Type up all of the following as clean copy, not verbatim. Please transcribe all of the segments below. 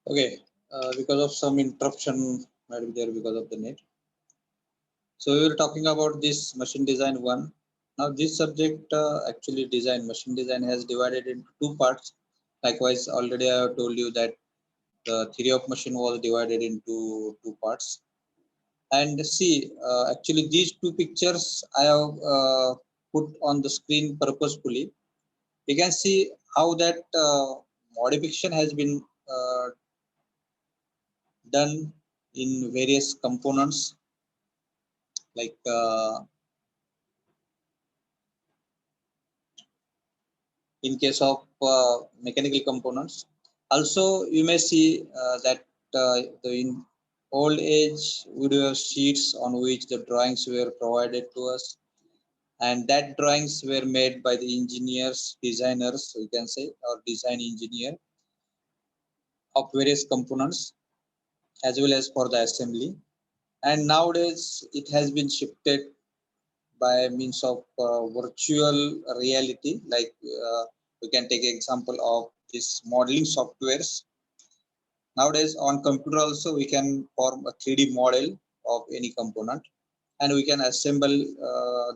Okay, because of some interruption might be there because of the net. So we were talking about this machine design one. Now this subject actually machine design has divided into two parts. Likewise, already I have told you that the theory of machine was divided into two parts. And see, actually these two pictures I have put on the screen purposefully. You can see how that modification has been done in various components like in case of mechanical components. Also you may see that in old age we do have sheets on which the drawings were provided to us, and that drawings were made by the engineers, designers, we can say, or design engineer of various components as well as for the assembly. And nowadays it has been shifted by means of virtual reality, like we can take example of this modeling softwares. Nowadays on computer also we can form a 3D model of any component, and we can assemble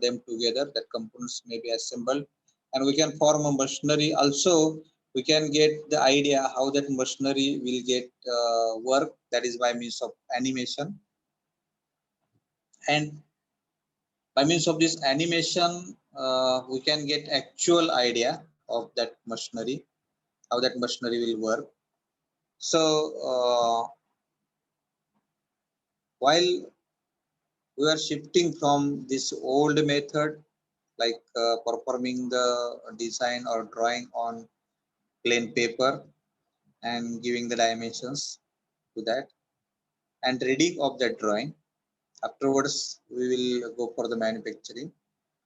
them together. That components may be assembled, and we can form a machinery also. We can get the idea how that machinery will get work, that is by means of animation. And by means of this animation we can get actual idea of that machinery, how that machinery will work. So while we are shifting from this old method, like performing the design or drawing on plain paper and giving the dimensions to that and reading of that drawing, afterwards we will go for the manufacturing.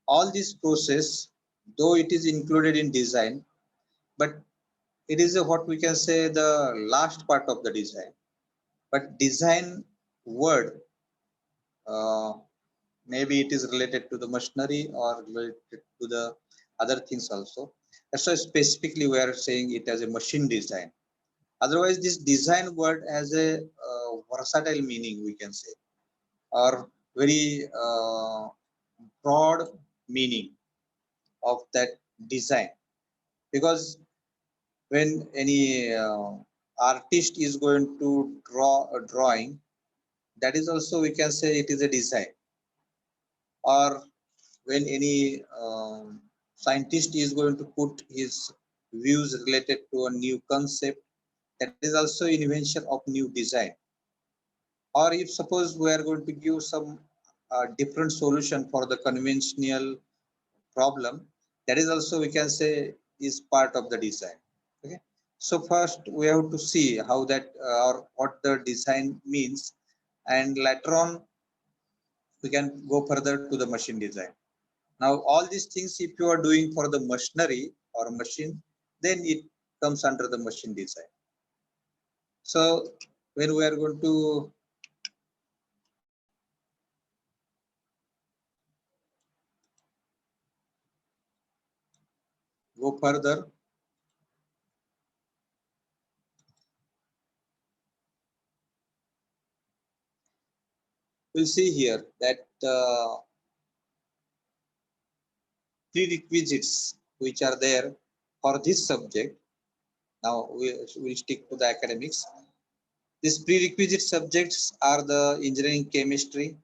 All this process, though it is included in design, but it is what we can say the last part of the design. But design word, uh, maybe it is related to the machinery or related to the other things also. That's why specifically we are saying it as a machine design. Otherwise this design word has a versatile meaning, we can say, or very broad meaning of that design. Because when any artist is going to draw a drawing, that is also we can say it is a design. Or when any scientist is going to put his views related to a new concept, that is also invention of new design. Or if suppose we are going to give some different solution for the conventional problem, that is also we can say is part of the design. Okay, so first we have to see how that or what the design means, and later on we can go further to the machine design. Now all these things if you are doing for the machinery or machine, then it comes under the machine design. So when we are going to go further, we'll see here that prerequisites which are there for this subject. Now we will stick to the academics. These prerequisite subjects are the engineering chemistry.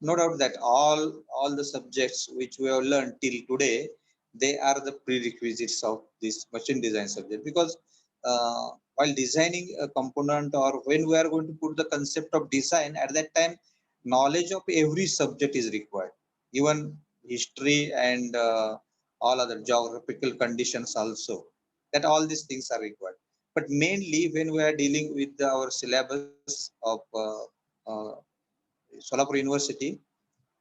No doubt that all the subjects which we have learned till today, they are the prerequisites of this machine design subject. Because while designing a component, or when we are going to put the concept of design, at that time knowledge of every subject is required, even history and all other geographical conditions also, that all these things are required. But mainly when we are dealing with our syllabus of uh, Solapur University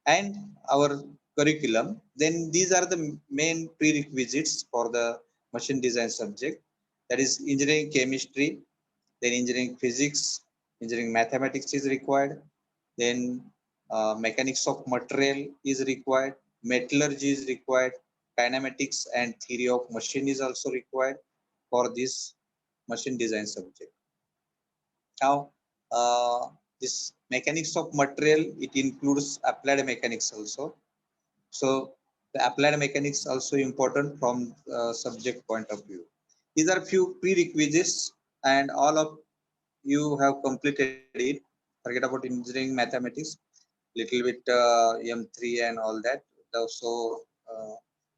and our curriculum, then these are the main prerequisites for the machine design subject. That is engineering chemistry, then engineering physics, engineering mathematics is required, then mechanics of material is required, metallurgy is required, kinematics and theory of machine is also required for this machine design subject. Now, this mechanics of material, it includes applied mechanics also. So the applied mechanics also important from subject point of view. These are few prerequisites, and all of you have completed it. Forget about engineering mathematics, little bit M3 and all that. So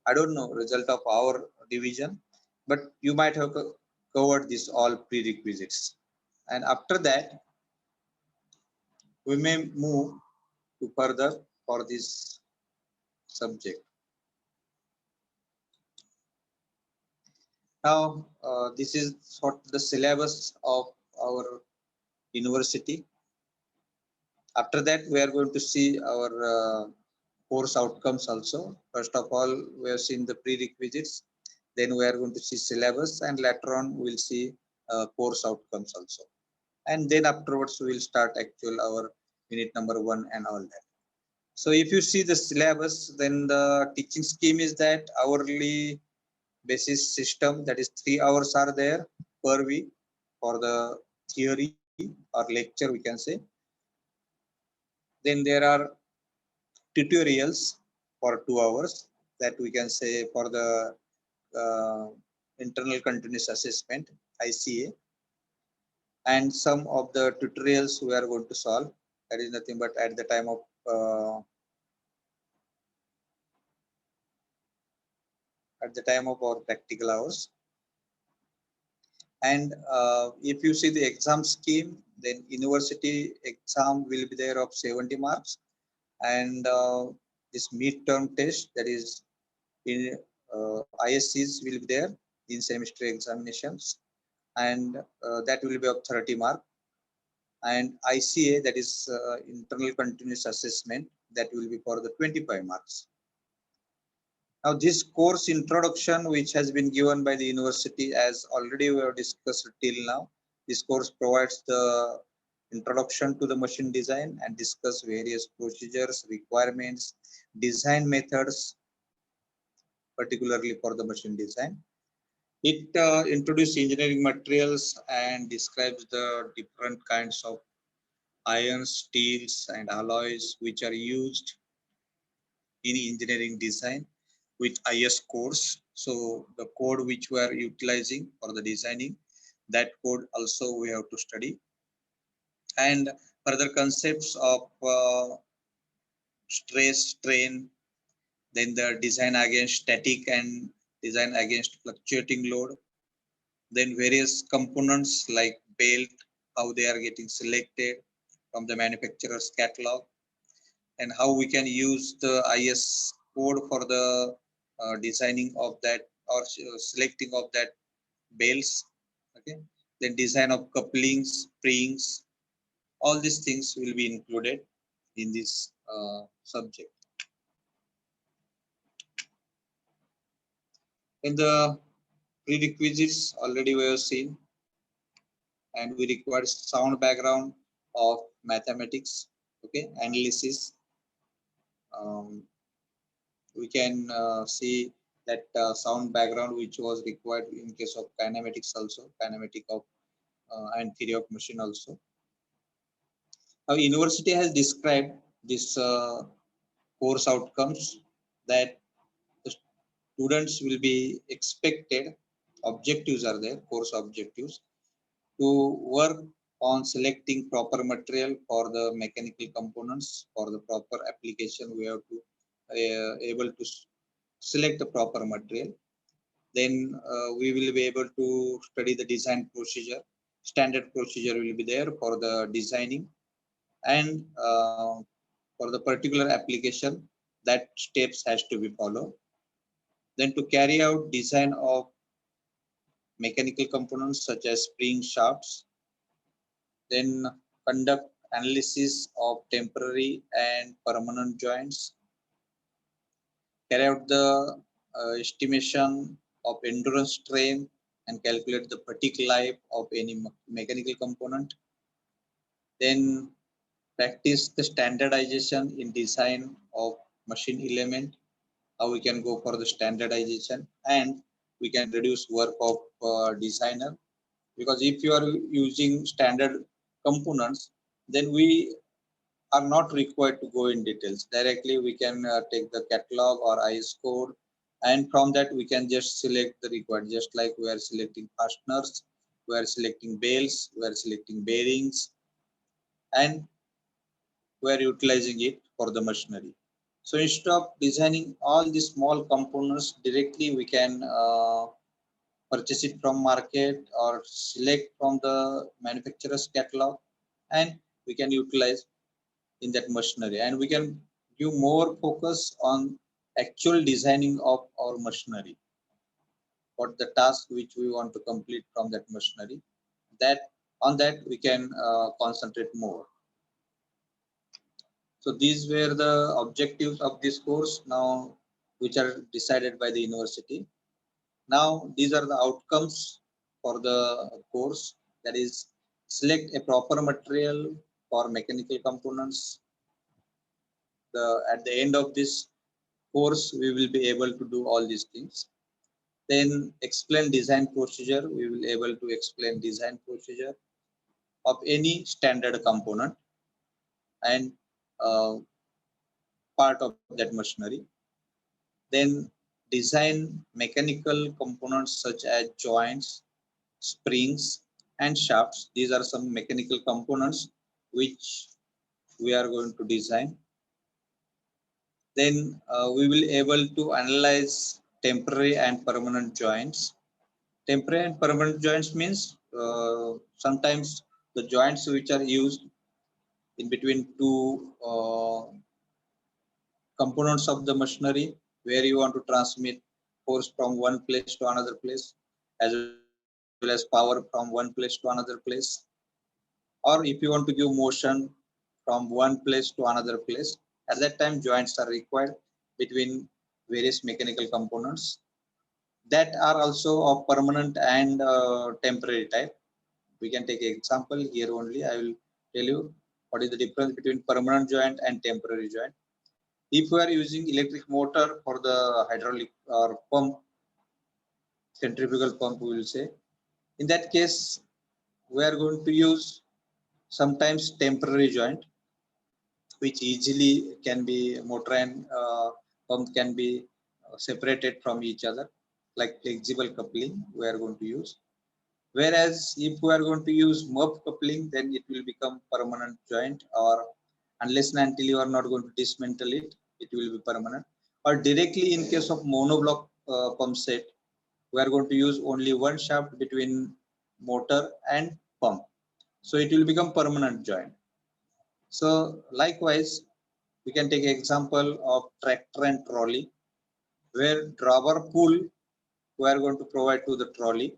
I don't know result of our division, but you might have covered this all prerequisites. And after that, we may move to further for this subject. Now, this is what the syllabus of our university. After that, we are going to see our course outcomes also. First of all, we have seen the prerequisites. Then we are going to see syllabus, and later on we will see course outcomes also. And then afterwards we will start actual our unit number 1 and all that. So if you see the syllabus, then the teaching scheme is that hourly basis system, that is 3 hours are there per week for the theory or lecture, we can say. Then there are tutorials for 2 hours, that we can say for the uh, internal continuous assessment, ICA. And some of the tutorials we are going to solve, that is nothing but at the time of our practical hours. And if you see the exam scheme, then university exam will be there of 70 marks, and this midterm test, that is in ISCs, will be there in semester examinations, and that will be of 30 mark. And ICA, that is internal continuous assessment, that will be for the 25 marks. Now, this course introduction, which has been given by the university, as already we have discussed till now, this course provides the introduction to the machine design and discuss various procedures, requirements, design methods, particularly for the machine design. It introduces engineering materials and describes the different kinds of iron, steels, and alloys which are used in engineering design with IS course. So the code which we are utilizing for the designing, that code also we have to study. And further concepts of stress, strain, then the design against static and design against fluctuating load, then various components like belt, how they are getting selected from the manufacturer's catalog, and how we can use the IS code for the designing of that, or selecting of that bales. Okay, then design of couplings, springs, all these things will be included in this subject. In the prerequisites already we have seen, and we require sound background of mathematics, okay, analysis. Um, we can see that sound background which was required in case of kinematics also, kinematic of and theory of machine also. Our university has described this course outcomes, that the students will be expected, objectives are there, course objectives, to work on selecting proper material for the mechanical components. For the proper application, we have to able to select the proper material. Then we will be able to study the design procedure. Standard procedure will be there for the designing, and for the particular application, that steps has to be followed. Then to carry out design of mechanical components such as spring shafts, then conduct analysis of temporary and permanent joints, carry out the estimation of endurance strain, and calculate the fatigue life of any mechanical component. Then practice the standardization in design of machine element, how we can go for the standardization, and we can reduce work of designer, because if you are using standard components, then we are not required to go in details. Directly we can take the catalog or IS code, and from that we can just select the required, just like we are selecting fasteners, we are selecting belts, we are selecting bearings, and we are utilizing it for the machinery. So instead of designing all these small components directly, we can purchase it from market or select from the manufacturer's catalog, and we can utilize in that machinery, and we can give more focus on actual designing of our machinery, what the task which we want to complete from that machinery, that on that we can concentrate more. So these were the objectives of this course now, which are decided by the university. Now these are the outcomes for the course, that is select a proper material for mechanical components. At the end of this course, we will be able to do all these things. Then explain design procedure. We will able to explain design procedure of any standard component and uh, part of that machinery. Then design mechanical components such as joints, springs, and shafts. These are some mechanical components which we are going to design. Then we will able to analyze temporary and permanent joints. Temporary and permanent joints means sometimes the joints which are used in between two components of the machinery, where you want to transmit force from one place to another place, as well as power from one place to another place. Or if you want to give motion from one place to another place, at that time joints are required between various mechanical components that are also of permanent and temporary type. We can take an example here only. I will tell you what is the difference between permanent joint and temporary joint. If we are using electric motor for the hydraulic or pump, centrifugal pump we will say, in that case we are going to use sometimes temporary joint, which easily can be motor and pump can be separated from each other, like flexible coupling we are going to use. Whereas if we are going to use MUF coupling, then it will become permanent joint, or unless and until you are not going to dismantle it, it will be permanent. Or directly in case of monoblock pump set, we are going to use only one shaft between motor and pump. So it will become permanent joint. So likewise, we can take example of tractor and trolley, where drawbar pull we are going to provide to the trolley,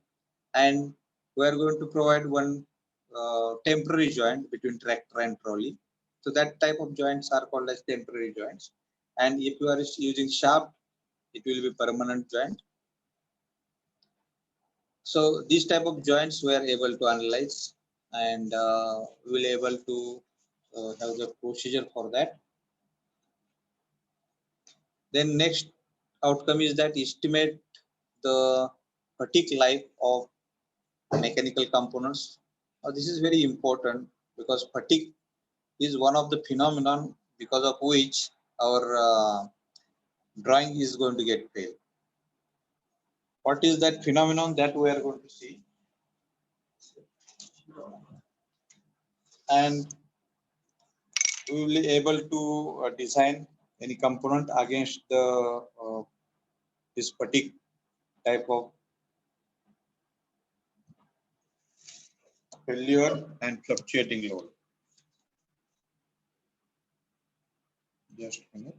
and we are going to provide one temporary joint between tractor and trolley. So that type of joints are called as temporary joints. And if you are using shaft, it will be permanent joint. So these type of joints we are able to analyze, and we will able to have the procedure for that. Then next outcome is that estimate the fatigue life of mechanical components. Now, this is very important because fatigue is one of the phenomenon because of which our drawing is going to get failed. What is that phenomenon that we are going to see? And we will be able to design any component against the this fatigue type of failure and fluctuating load. Just a minute.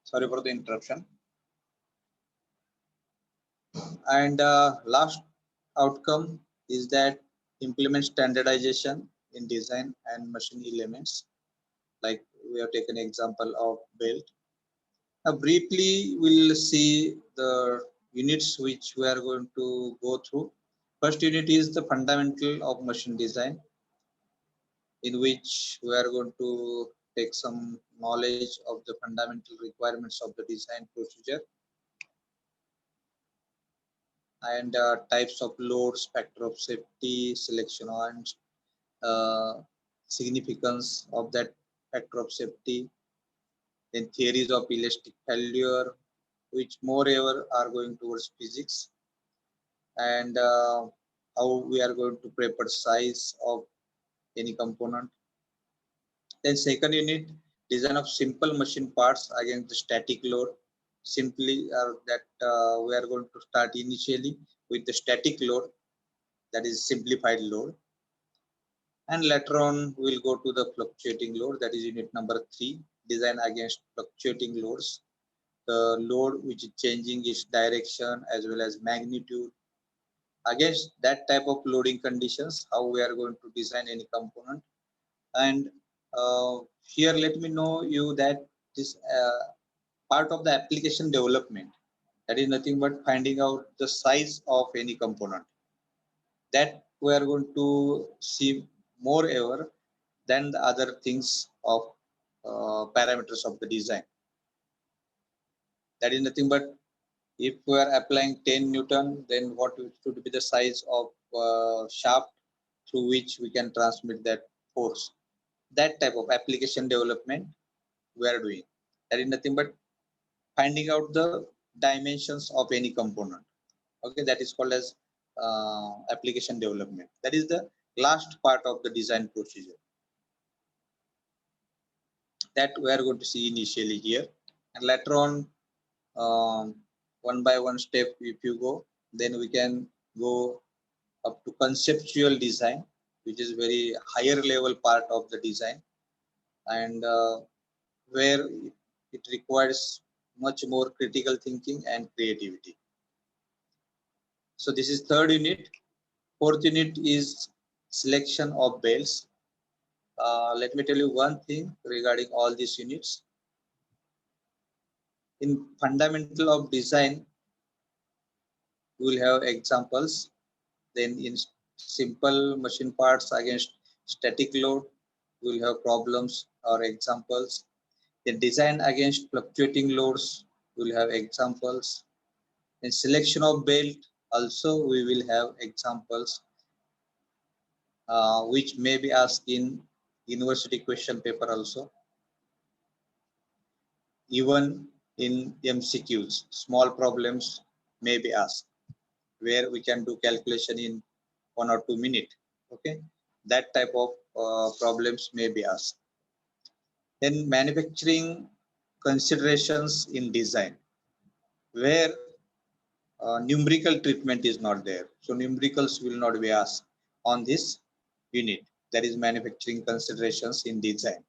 Sorry for the interruption. And last outcome is that implement standardization in design and machine elements. Like we have taken example of belt. Now briefly we'll see the units which we are going to go through. First unit is the fundamental of machine design, in which we are going to take some knowledge of the fundamental requirements of the design procedure and types of loads, factor of safety, selection and significance of that factor of safety, then theories of elastic failure, which moreover are going towards physics, and how we are going to prepare size of any component. Then second unit, design of simple machine parts against the static load. Simply that we are going to start initially with the static load, that is simplified load, and later on we'll go to the fluctuating load, that is unit number 3, design against fluctuating loads, the load which is changing its direction as well as magnitude. Against that type of loading conditions, how we are going to design any component. And here let me know you that this part of the application development, that is nothing but finding out the size of any component, that we are going to see more ever than the other things of parameters of the design. That is nothing but if we are applying 10 Newton, then what should be the size of shaft through which we can transmit that force. That type of application development we are doing. That is nothing but finding out the dimensions of any component. Okay, that is called as application development. That is the last part of the design procedure that we are going to see initially here, and later on one by one step if you go, then we can go up to conceptual design, which is very higher level part of the design, and where it requires much more critical thinking and creativity. So this is third unit. Fourth unit is selection of belts. Let me tell you one thing regarding all these units. In fundamental of design, we will have examples. Then in simple machine parts against static load, we will have problems or examples. In design against fluctuating loads, we will have examples. In selection of belt, also we will have examples, which may be asked in university question paper also. Even in MCQs, small problems may be asked, where we can do calculation in 1 or 2 minutes. Okay, that type of problems may be asked. Then manufacturing considerations in design, where numerical treatment is not there. So numericals will not be asked on this unit. That is manufacturing considerations in design.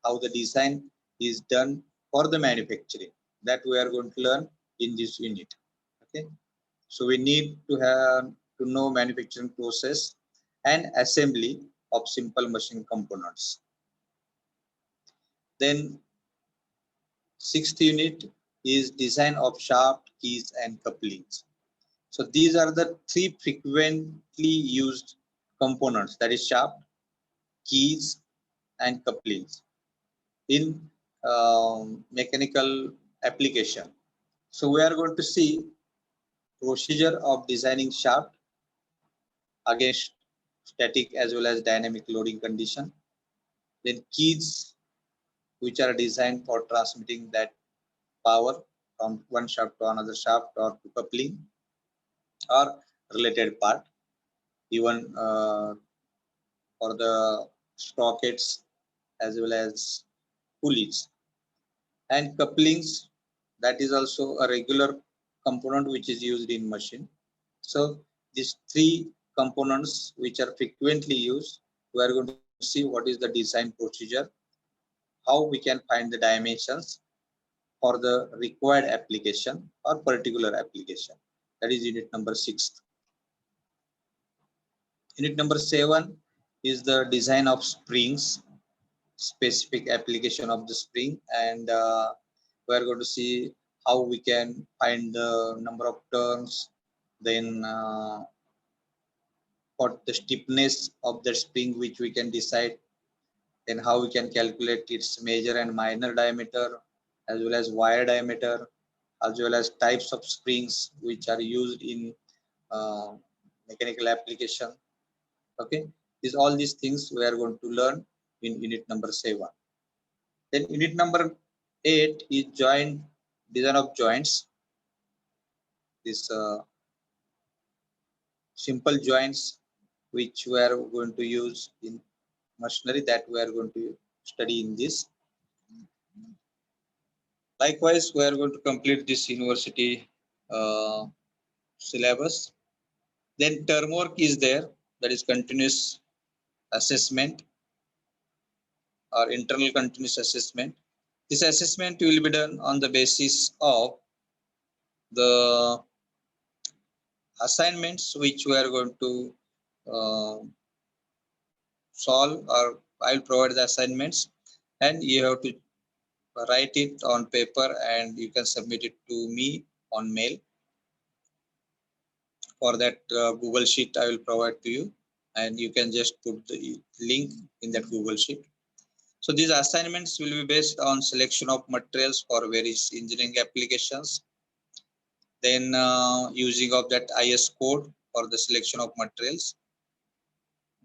How the design is done for the manufacturing, that we are going to learn in this unit. Okay, so we need to have to know manufacturing process and assembly of simple machine components. Then sixth unit is design of shaft, keys and couplings. So these are the 3 frequently used components, that is shaft, keys and couplings in mechanical application. So we are going to see procedure of designing shaft against static as well as dynamic loading condition. Then keys, which are designed for transmitting that power from one shaft to another shaft or to coupling or related part, even for the sprockets as well as pulleys. And couplings, that is also a regular component which is used in machine. So these 3 components which are frequently used, we are going to see what is the design procedure, how we can find the dimensions for the required application or particular application. That is unit number 6. Unit number 7 is the design of springs. specific application of the spring, and we are going to see how we can find the number of turns, then what the stiffness of the spring which we can decide, then how we can calculate its major and minor diameter, as well as wire diameter, as well as types of springs which are used in uh, mechanical application. Okay, all these things we are going to learn in unit number 7. Then unit number 8 is joint design of joints. This simple joints which we are going to use in machinery, that we are going to study in this. Likewise, we are going to complete this university syllabus. Then term work is there, that is continuous assessment or internal continuous assessment. This assessment will be done on the basis of the assignments which we are going to uh, solve, or I'll provide the assignments, and you have to write it on paper and you can submit it to me on mail. For that Google Sheet I will provide to you, and you can just put the link in that Google Sheet. So these assignments will be based on selection of materials for various engineering applications, then using of that IS code for the selection of materials,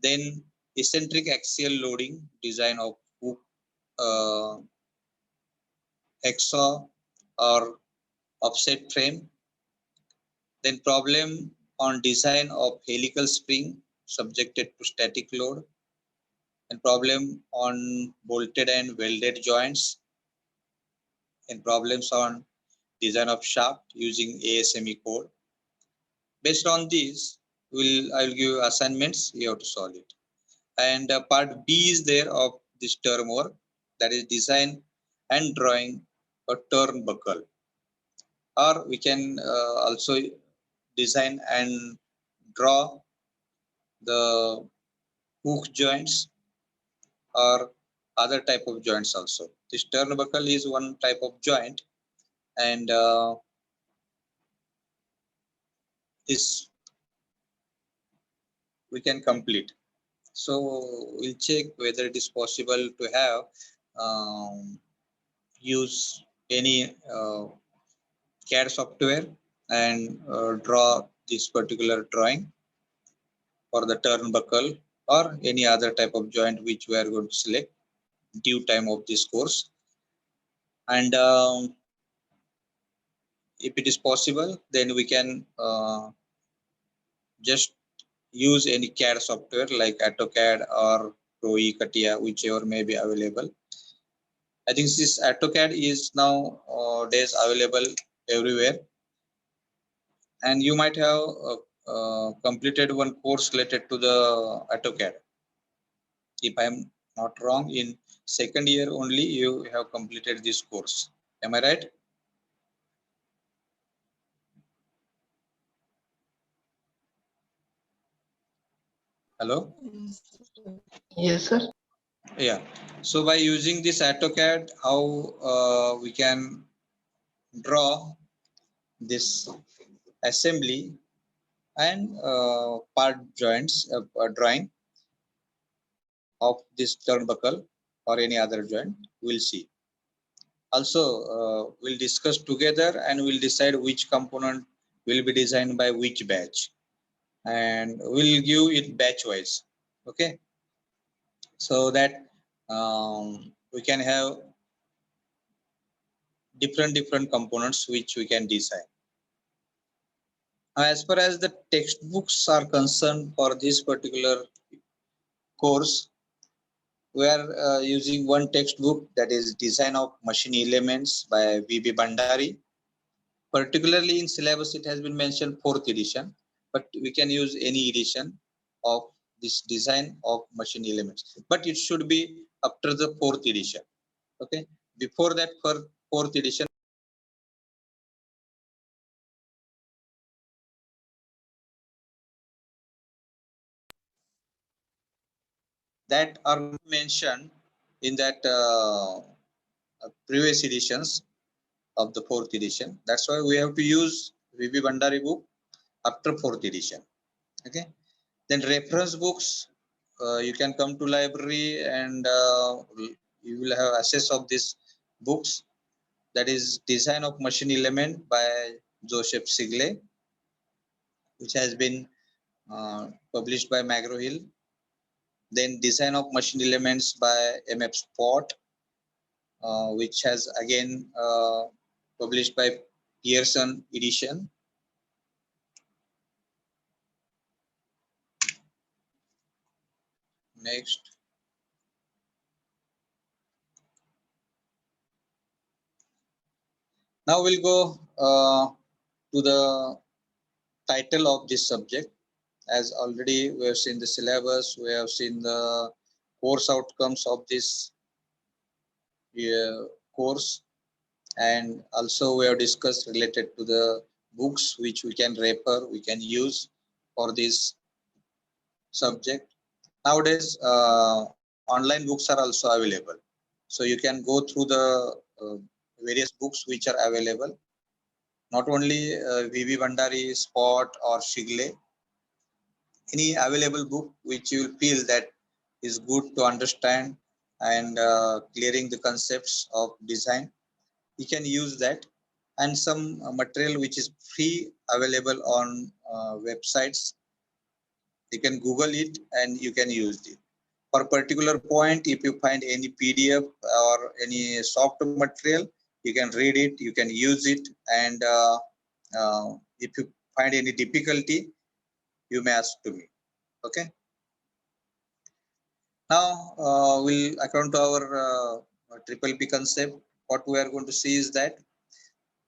then eccentric axial loading, design of hook, uh, hacksaw or offset frame, then problem on design of helical spring subjected to static load, and problem on bolted and welded joints, and problems on design of shaft using ASME code. Based on these, I will give assignments, you have to solve it. And part B is there of this term work, that is design and drawing a turnbuckle. Or we can also design and draw the hook joints or other type of joints also. This turnbuckle is one type of joint, and this we can complete. So we'll check whether it is possible to have use any CAD software and draw this particular drawing for the turnbuckle or any other type of joint which we are going to select due time of this course. And if it is possible, then we can just use any CAD software like AutoCAD or Pro-E, CATIA, whichever may be available. I think this AutoCAD is now days available everywhere, and you might have completed one course related to the AutoCAD. If I am not wrong, in second year only you have completed this course. Am I right? Hello? Yes, sir. Yeah. So by using this AutoCAD, how we can draw this assembly and part joints drawing of this turnbuckle or any other joint, we'll see. Also, we'll discuss together and we'll decide which component will be designed by which batch, and we'll give it batch wise. Okay, so that we can have different components which we can design. As far as the textbooks are concerned for this particular course, we are using one textbook, that is Design of Machine Elements by V.B. Bhandari. Particularly in syllabus, it has been mentioned 4th edition, but we can use any edition of this Design of Machine Elements. But it should be after the 4th edition. Okay, before that, for 4th edition, that are mentioned in that previous editions of the 4th edition. That's why we have to use VB Bhandari book after 4th edition. Okay. Then reference books, you can come to library and you will have access of these books. That is Design of Machine Element by Joseph Sigley, which has been published by McGraw-Hill. Then Design of Machine Elements by M.F. Spott, which has again published by Pearson edition. Next. Now we'll go to the title of this subject. As already we have seen the syllabus, we have seen the course outcomes of this course, and also we have discussed related to the books which we can refer, we can use for this subject. Nowadays, online books are also available. So you can go through the various books which are available. Not only VB Bhandari, Spott or Shigley, any available book which you feel that is good to understand and clearing the concepts of design, you can use that. And some material which is free available on websites, you can Google it and you can use it. For a particular point, if you find any PDF or any soft material, you can read it, you can use it, and if you find any difficulty, you may ask to me. Okay. Now we'll according to our triple P concept. What we are going to see is that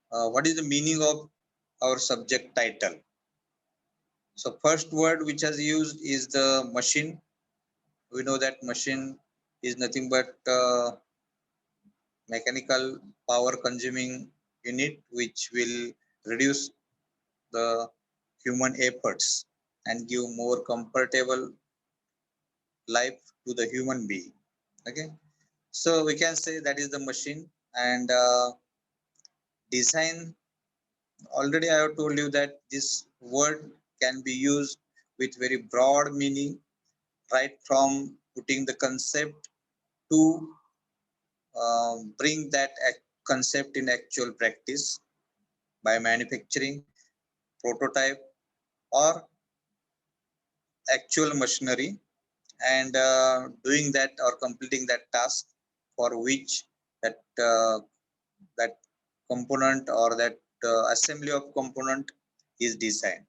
what is the meaning of our subject title. So first word which is used is the machine. We know that machine is nothing but mechanical power consuming unit which will reduce the human efforts and give more comfortable life to the human being. Okay, so we can say that is the machine. And design, already I have told you that this word can be used with very broad meaning, right from putting the concept to bring that concept in actual practice by manufacturing, prototype or actual machinery, and doing that or completing that task for which that component or that assembly of component is designed.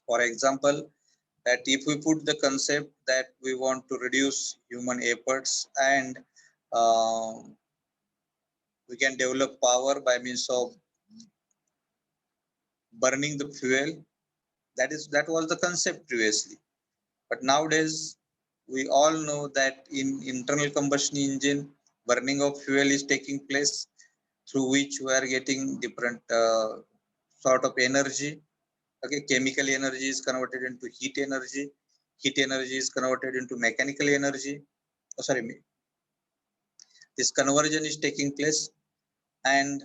For example, that if we put the concept that we want to reduce human efforts and uh, we can develop power by means of burning the fuel, that was the concept previously. But nowadays, we all know that in internal combustion engine, burning of fuel is taking place, through which we are getting different sort of energy. Okay, chemical energy is converted into heat energy. Heat energy is converted into mechanical energy. Oh, sorry, this conversion is taking place, and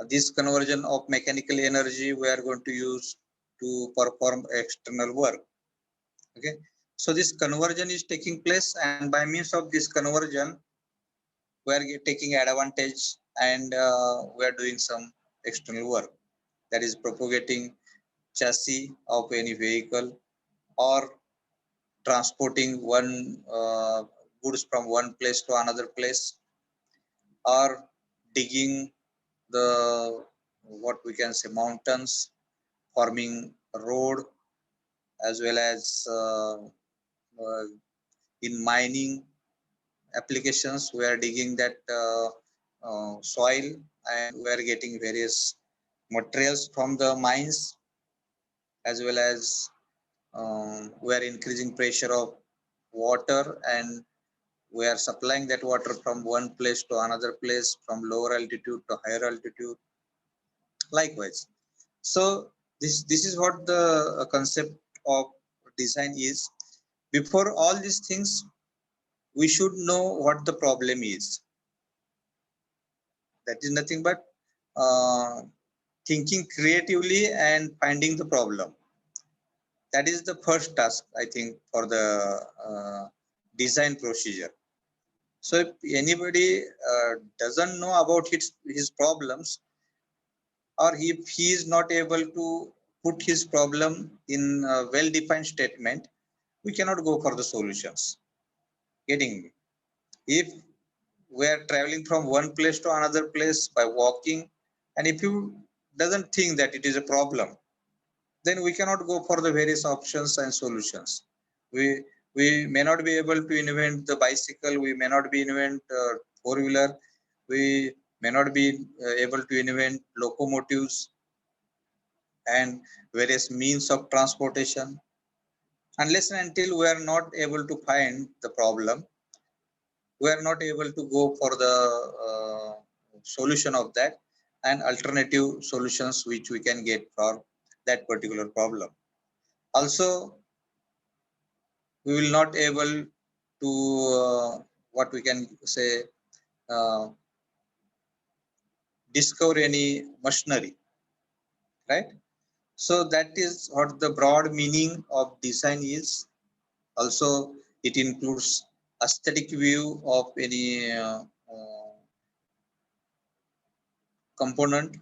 this conversion of mechanical energy we are going to use to perform external work. Okay, so this conversion is taking place, and by means of this conversion we are taking advantage, and we are doing some external work, that is propagating chassis of any vehicle or transporting one goods from one place to another place, or digging the what we can say mountains, forming a road, as well as uh, in mining applications we are digging that soil, and we are getting various materials from the mines, as well as we are increasing pressure of water, and we are supplying that water from one place to another place, from lower altitude to higher altitude, likewise. So this is what the concept of design is. Before all these things, we should know what the problem is. That is nothing but thinking creatively and finding the problem. That is the first task, I think, for the design procedure. So if anybody doesn't know about his problems, or if he is not able to put his problem in a well-defined statement, we cannot go for the solutions. Getting me? If we are traveling from one place to another place by walking, and if you doesn't think that it is a problem, then we cannot go for the various options and solutions. We may not be able to invent the bicycle, we may not be invent four-wheeler, we may not be able to invent locomotives and various means of transportation, unless and until we are not able to find the problem, we are not able to go for the solution of that and alternative solutions which we can get for that particular problem. Also, we will not able to what we can say uh, discover any machinery, right? So that is what the broad meaning of design is. Also, it includes aesthetic view of any component,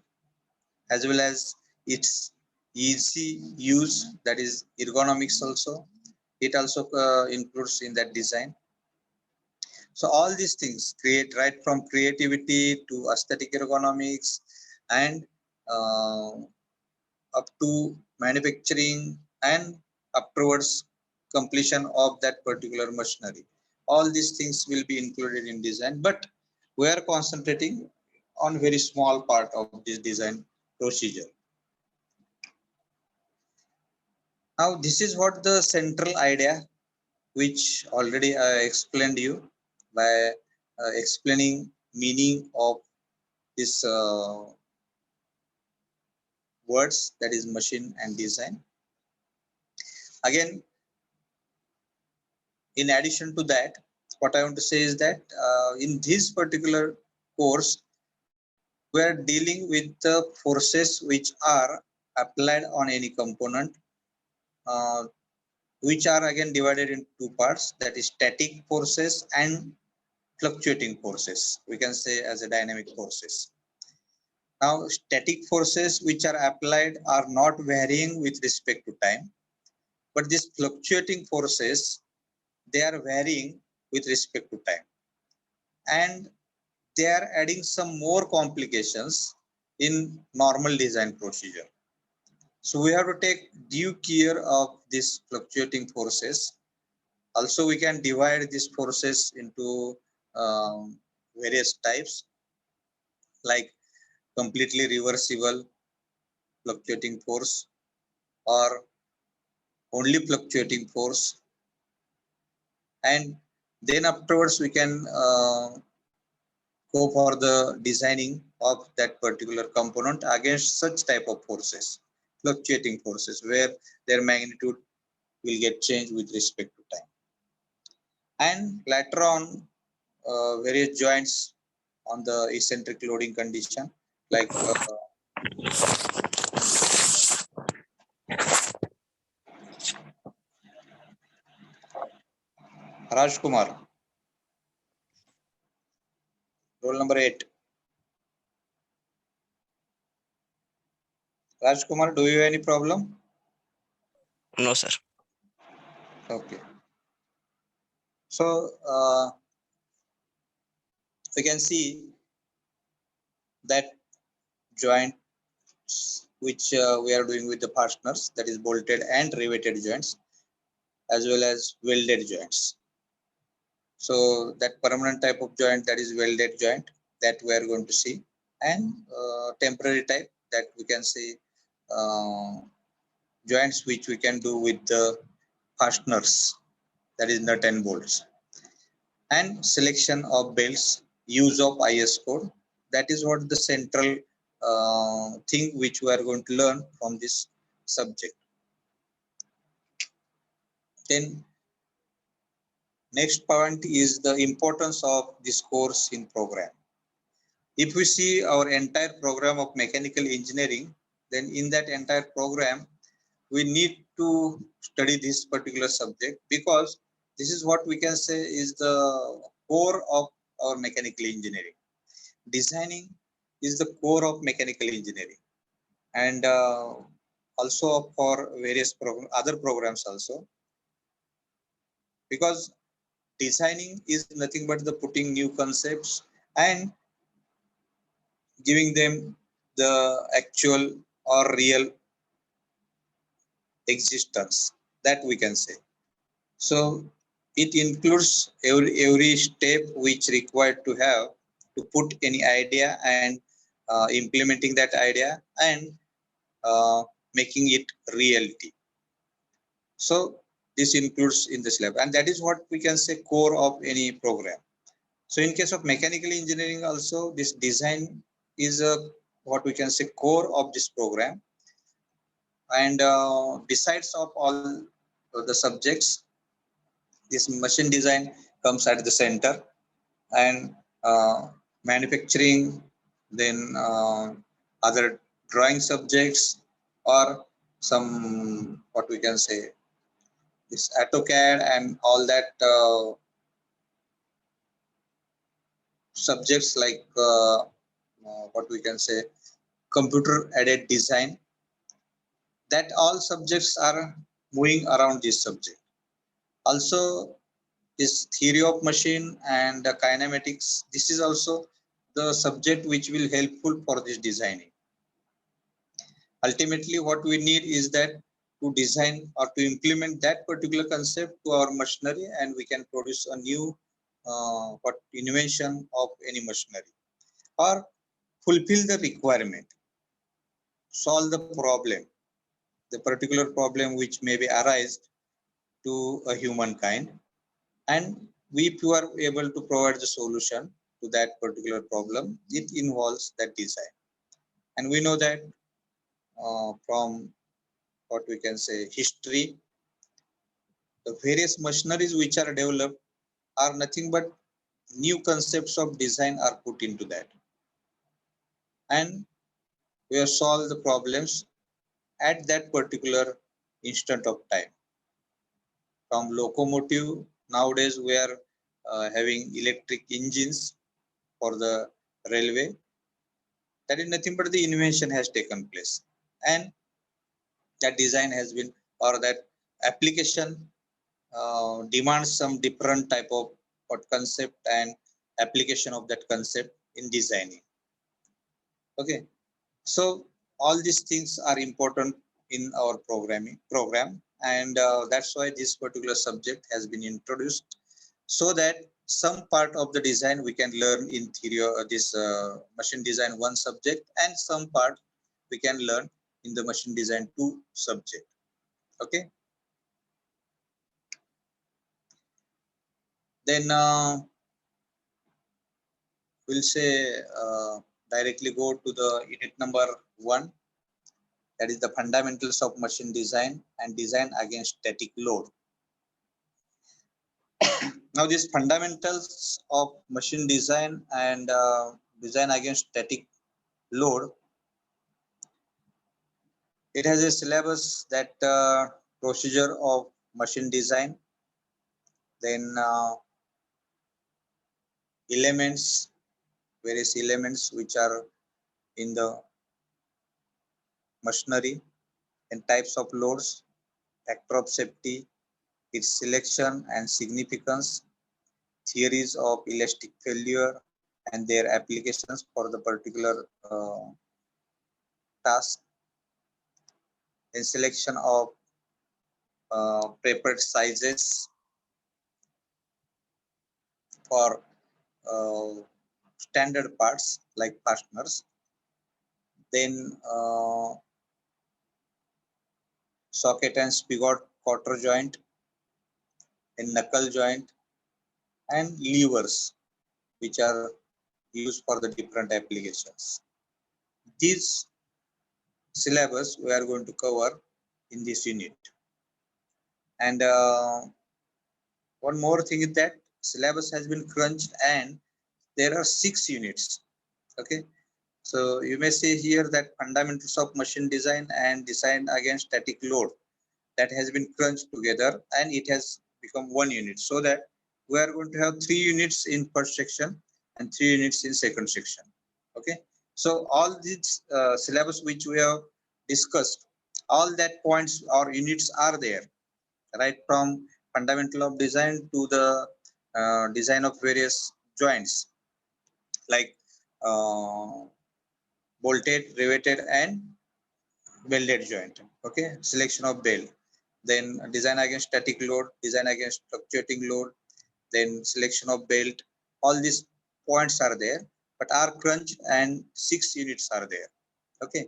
as well as its easy use, that is ergonomics also. It also includes in that design. So all these things create, right from creativity to aesthetic ergonomics, and uh, up to manufacturing and afterwards completion of that particular machinery. All these things will be included in design, but we are concentrating on very small part of this design procedure. Now, this is what the central idea, which already I explained you by explaining meaning of this words, that is machine and design. Again, in addition to that, what I want to say is that in this particular course, we are dealing with the forces which are applied on any component, uh, which are again divided in two parts, that is static forces and fluctuating forces. We can say as a dynamic forces. Now, static forces which are applied are not varying with respect to time, but these fluctuating forces, they are varying with respect to time, and they are adding some more complications in normal design procedure. So we have to take due care of these fluctuating forces. Also, we can divide these forces into various types, like completely reversible fluctuating force, or only fluctuating force, and then afterwards we can go for the designing of that particular component against such type of forces, fluctuating forces, where their magnitude will get changed with respect to time. And later on, various joints on the eccentric loading condition, like Raj Kumar, roll number 8. Raj Kumar, do you have any problem? No, sir. Okay. So we can see that joint which we are doing with the fasteners, that is bolted and riveted joints, as well as welded joints. So that permanent type of joint, that is welded joint, that we are going to see, and temporary type, that we can see uh, joints which we can do with the fasteners, that is nut and bolts, and selection of belts, use of IS code. That is what the central thing which we are going to learn from this subject. Then Next point is the importance of this course in program. If we see our entire program of mechanical engineering, then in that entire program, we need to study this particular subject, because this is what we can say is the core of our mechanical engineering. Designing is the core of mechanical engineering, and also for various other programs also, because designing is nothing but the putting new concepts and giving them the actual or real existence, that we can say. So it includes every step which required to have to put any idea and implementing that idea and making it reality. So this includes in this lab, and that is what we can say core of any program. So in case of mechanical engineering also, this design is a what we can say core of this program, and besides of all the subjects, this machine design comes at the center, and manufacturing, then other drawing subjects, or some what we can say this AutoCAD and all that subjects like what we can say computer aided design, that all subjects are moving around this subject. Also, this theory of machine and kinematics, this is also the subject which will helpful for this designing. Ultimately, what we need is that to design or to implement that particular concept to our machinery, and we can produce a new what invention of any machinery, or fulfill the requirement, solve the problem, the particular problem which may be arise to a humankind, and if you are able to provide the solution to that particular problem, it involves that design. And we know that from what we can say history, the various machineries which are developed are nothing but new concepts of design are put into that, and we have solved the problems at that particular instant of time. From locomotive, nowadays we are having electric engines for the railway. That is nothing but the invention has taken place, and that design has been, or that application demands some different type of what concept and application of that concept in designing. Okay, so all these things are important in our programming program, and that's why this particular subject has been introduced, so that some part of the design we can learn in theory, this machine design one subject, and some part we can learn in the machine design two subject. Okay, then we'll say directly go to the unit number 1, that is the fundamentals of machine design and design against static load. Now these fundamentals of machine design and design against static load, it has a syllabus, that procedure of machine design, then elements, various elements which are in the machinery, and types of loads, factor of safety, its selection and significance, theories of elastic failure and their applications for the particular task, then selection of prepared sizes for standard parts like fasteners, then socket and spigot quarter joint, and knuckle joint, and levers which are used for the different applications. These syllabus we are going to cover in this unit. And one more thing is that syllabus has been crunched and there are 6 units. Okay, so you may see here that fundamentals of machine design and design against static load, that has been crunched together and it has become 1 unit, so that we are going to have 3 units in first section and 3 units in second section. Okay, so all these syllabus which we have discussed, all that points or units are there, right from fundamental of design to the design of various joints like bolted, riveted and welded joint. Okay, selection of belt, then design against static load, design against fluctuating load, then selection of belt. All these points are there but are crunched and 6 units are there. Okay,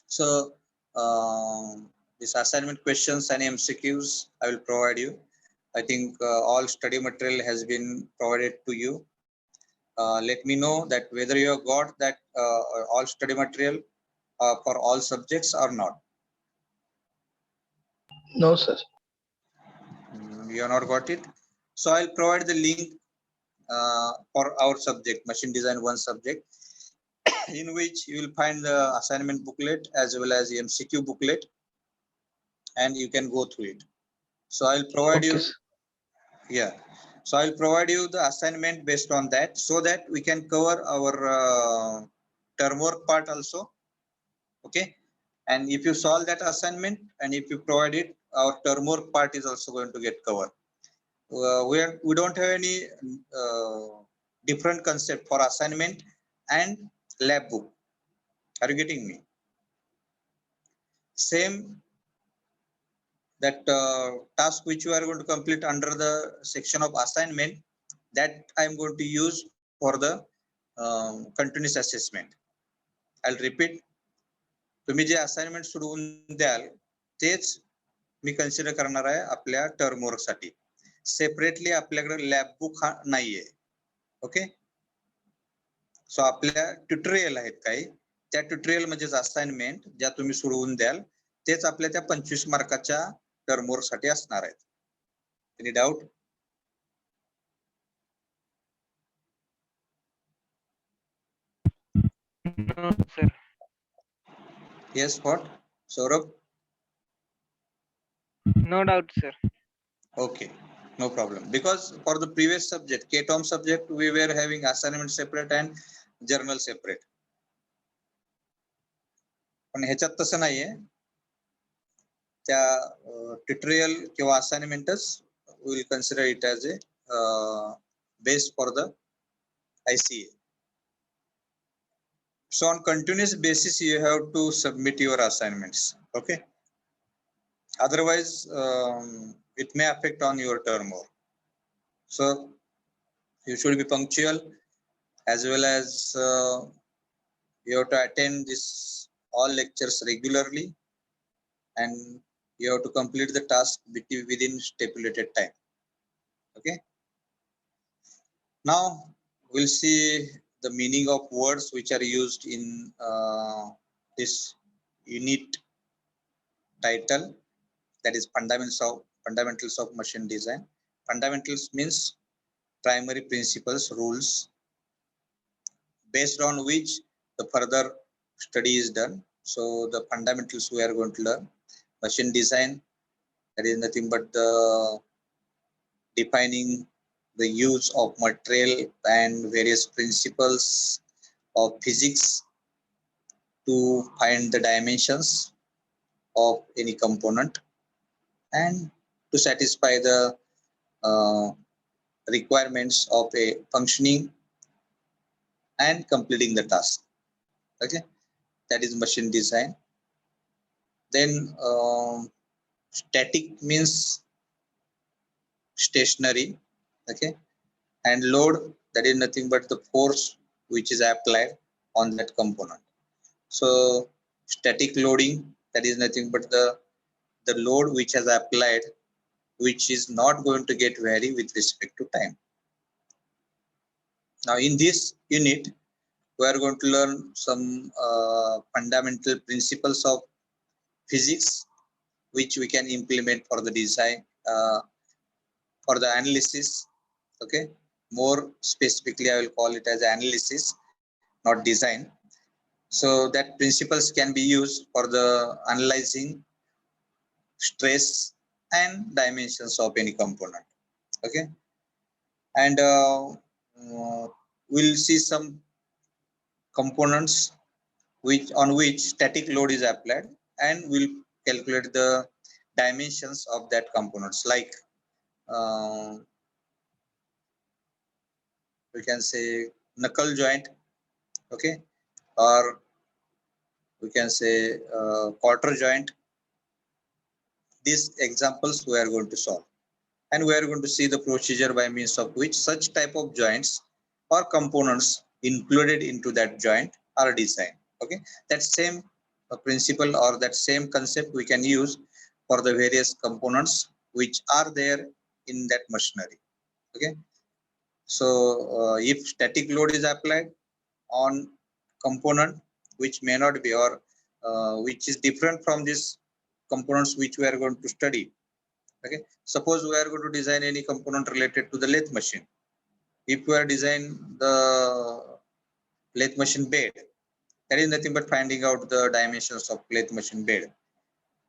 so this assignment questions and MCQs I will provide you. I think all study material has been provided to you. Let me know that whether you have got that all study material for all subjects or not. No, sir. You have not got it. So I'll provide the link for our subject, machine design 1 subject, in which you will find the assignment booklet as well as the MCQ booklet, and you can go through it. So I'll provide Okay, you, sir. yeah. So I'll provide you the assignment based on that, so that we can cover our term work part also. Okay, and if you solve that assignment and if you provide it, our term work part is also going to get covered. We don't have any different concept for assignment and lab book. Are you getting me? Same that task which you are going to complete under the section of assignment, that I am going to use for the continuous assessment. I'll repeat. तुम्ही जे assignment सोडवून द्याल तेच मी consider करणार आहे आपल्या term work साठी. Separately आपल्याकडे lab book हा नाहीये. ओके, सो आपल्या ट्युटोरियल आहेत काही, त्या ट्युटोरियल म्हणजेच असाइनमेंट ज्या तुम्ही सोडवून द्याल तेच आपल्या त्या 25 मार्काच्या टर्म वर्क साठी असणार आहेत. Any doubt? No, sir. Yes, what Saurabh? No doubt, sir. Okay, no problem. Because for the previous subject, K-TOM subject, we were having assignment separate and journal separate. पण ह्याच्यात तसं नाहीये. त्या ट्युटोरियल किंवा असाइनमेंटच we will consider it as a base for the ICA. So on continuous basis, you have to submit your assignments. Okay. Otherwise, it may affect on your term work. So you should be punctual, as well as you have to attend this all lectures regularly, and you have to complete the task within stipulated time. Okay. Now we'll see the meaning of words which are used in this unit title, that is fundamentals of machine design. Fundamentals means primary principles, rules based on which the further study is done. So the fundamentals we are going to learn. Machine design, that is nothing but the defining the use of material and various principles of physics to find the dimensions of any component and to satisfy the requirements of a functioning and completing the task. Okay, that is machine design. Then static means stationary. Okay, and load, that is nothing but the force which is applied on that component. So static loading, that is nothing but the load which has applied, which is not going to get vary with respect to time. Now in this unit, we are going to learn some fundamental principles of physics which we can implement for the design for the analysis. Okay, more specifically I will call it as analysis, not design. So that principles can be used for the analyzing stress and dimensions of any component. Okay, and we'll see some components which on which static load is applied, and we'll calculate the dimensions of that components, like uh, we can say knuckle joint. Okay, or we can say quarter joint. These examples we are going to solve, and we are going to see the procedure by means of which such type of joints or components included into that joint are designed. Okay, that same principle or that same concept we can use for the various components which are there in that machinery. Okay, so if static load is applied on component which may not be, or which is different from these components which we are going to study. Okay, suppose we are going to design any component related to the lathe machine. If we are design the lathe machine bed, that is nothing but finding out the dimensions of lathe machine bed.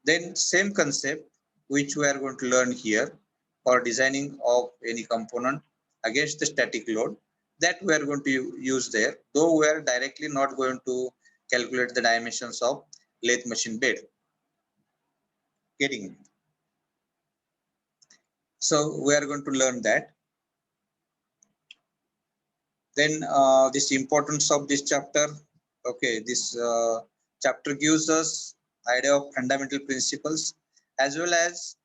Then same concept which we are going to learn here for designing of any component against the static load, that we are going to use there, though we are directly not going to calculate the dimensions of lathe machine bed. Getting it? So we are going to learn that. Then this importance of this chapter. Okay, this chapter gives us idea of fundamental principles as well as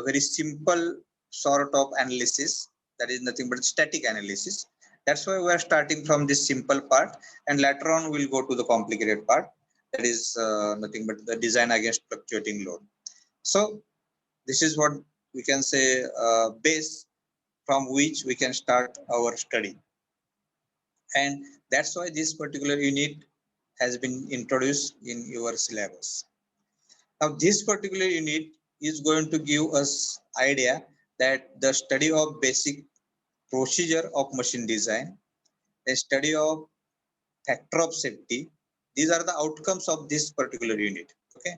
very simple sort of analysis, that is nothing but static analysis. That's why we are starting from this simple part, and later on we'll go to the complicated part, that is nothing but the design against fluctuating load. So this is what we can say base from which we can start our study, and that's why this particular unit has been introduced in your syllabus. Now this particular unit is going to give us idea that the study of basic procedure of machine design, a study of factor of safety, these are the outcomes of this particular unit. Okay,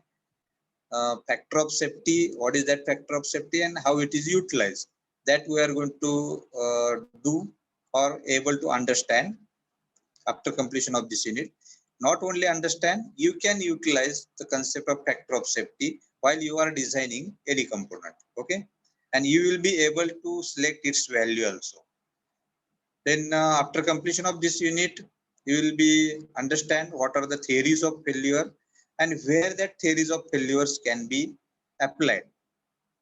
factor of safety, what is that factor of safety and how it is utilized, that we are going to do or able to understand after completion of this unit. Not only understand, you can utilize the concept of factor of safety while you are designing any component. Okay, and you will be able to select its value also. Then after completion of this unit, you will be understand what are the theories of failure and where that theories of failures can be applied.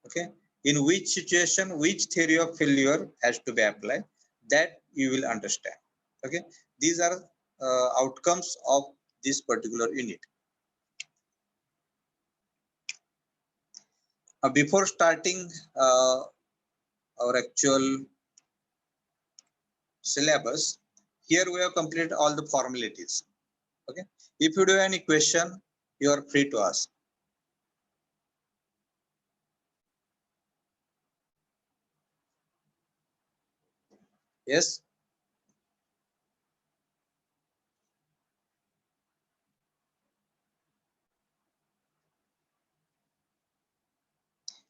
Okay, in which situation which theory of failure has to be applied, that you will understand. Okay, these are outcomes of this particular unit. Before starting our actual syllabus, here we have completed all the formalities. Okay, if you do any question, you are free to ask. Yes.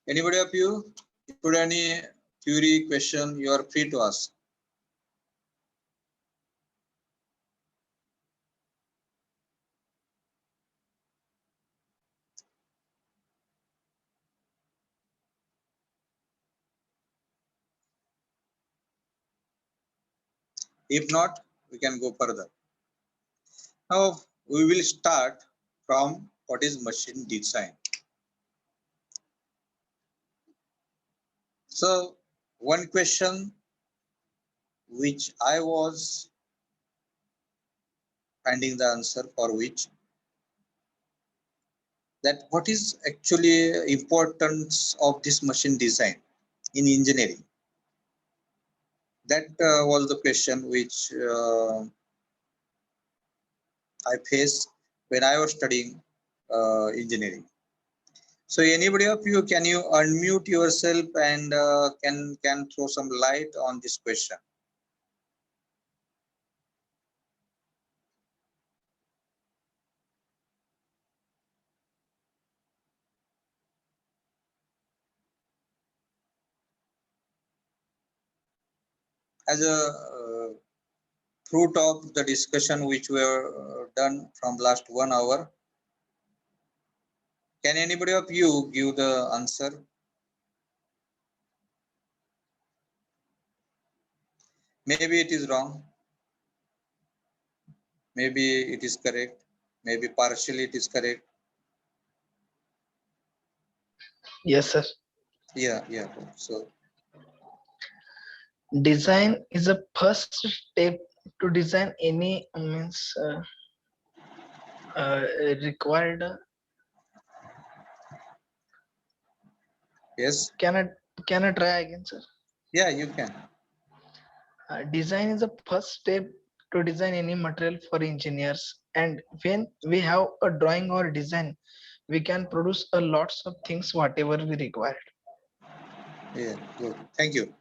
Anybody of you, if you have any query, question, you are free to ask. If not, we can go further. Now we will start from what is machine design. So one question which I was finding the answer for, which that what is actually importance of this machine design in engineering. That was the question which I faced when I was studying engineering. So anybody of you, can you unmute yourself and can throw some light on this question? As a fruit of the discussion which were done from last 1 hour, can anybody of you give the answer? Maybe it is wrong, maybe it is correct, maybe partially it is correct. Yes, sir. Yeah. So Design is a first step to design any means required. yes, Can I try again, sir? yeah, you can. Design is a first step to design any material for engineers, and when we have a drawing or design, we can produce a lots of things whatever we require. Yeah, good. Thank you.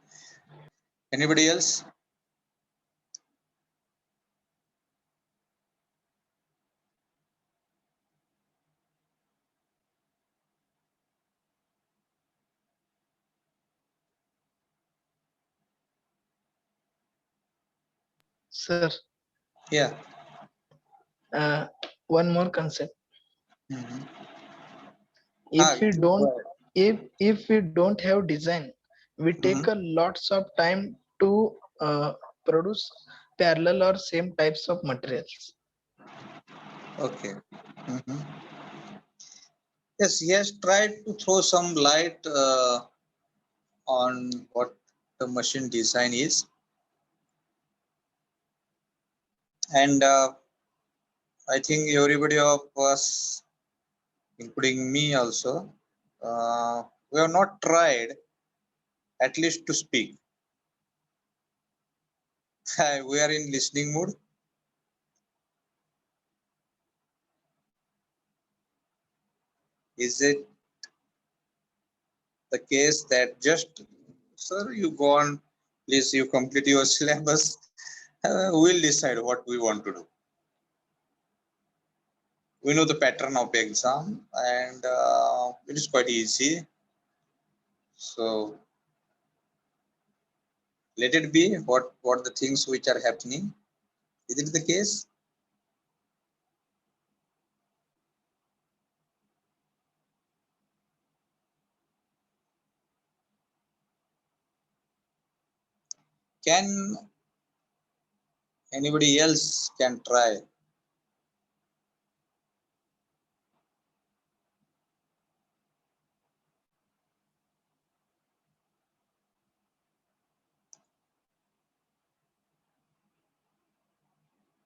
Anybody else? Sir, Yeah. uh, one more concept. Mhm. If we You go don't, ahead. if we don't have design, we take Mhm. a lots of time to produce parallel or same types of materials. Okay. Mhm. Yes, he has tried to throw some light on what the machine design is, and I think everybody of us, including me also, we have not tried at least to speak. We are in listening mood. Is it the case that just, sir, you go on, please, you complete your syllabus, we'll decide what we want to do. We know the pattern of the exam, and it is quite easy. So let it be what the things which are happening. Is it the case? Can anybody else can try?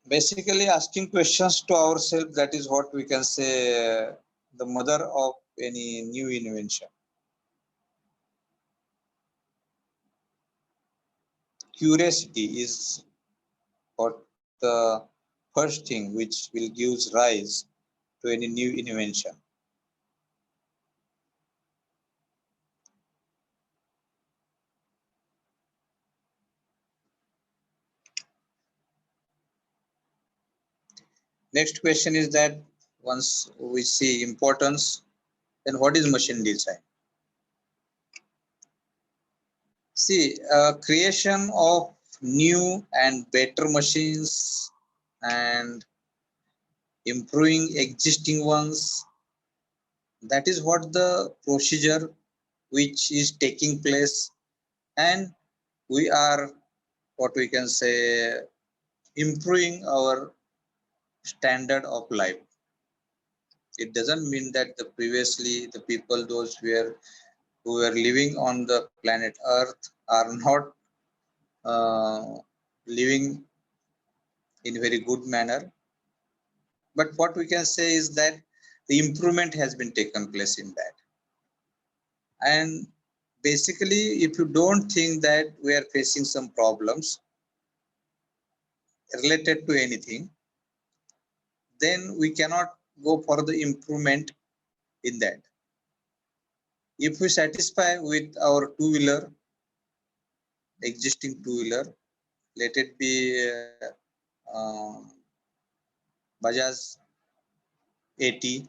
Basically, asking questions to ourselves, that is what we can say the mother of any new invention. Curiosity is what the first thing which will give rise to any new invention. Next question is that once we see importance, then what is machine design? See, creation of new and better machines and improving existing ones. That is what the procedure which is taking place, and we are what we can say improving our standard of life. It doesn't mean that the previously the people who were living on the planet Earth are not living in a very good manner. But what we can say is that the improvement has been taken place in that. And basically, if you don't think that we are facing some problems related to anything, then we cannot go for the improvement in that. If we satisfy with our two-wheeler, existing two-wheeler, let it be Bajaj 80,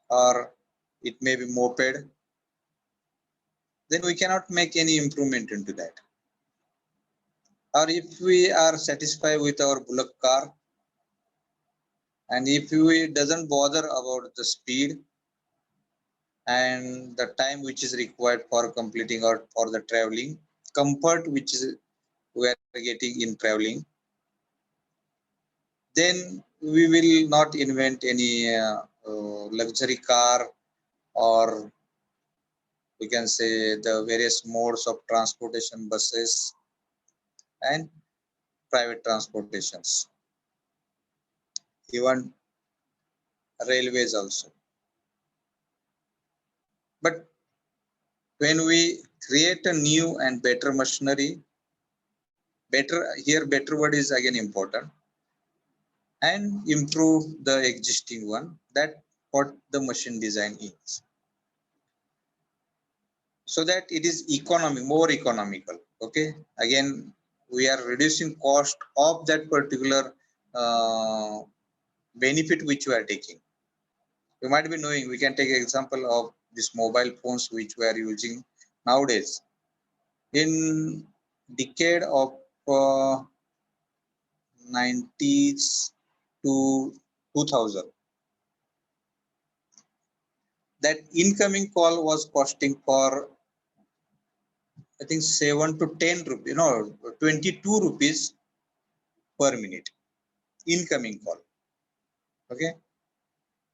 or it may be moped, then we cannot make any improvement into that. Or if we are satisfied with our bullock car, and if we doesn't bother about the speed and the time which is required for completing or for the traveling, comfort which is we are getting in traveling, then we will not invent any luxury car, or we can say the various modes of transportation, buses and private transportations, even railways also. But when we create a new and better machinery, better word is again important, and improve the existing one, that what the machine design is, so that it is more economical. Okay, again we are reducing cost of that particular benefit which we are taking. You might be knowing, we can take example of this mobile phones which we are using nowadays. In decade of 90s to 2000, that incoming call was costing for I think 7 to 10 rupees, 22 rupees per minute incoming call. Okay.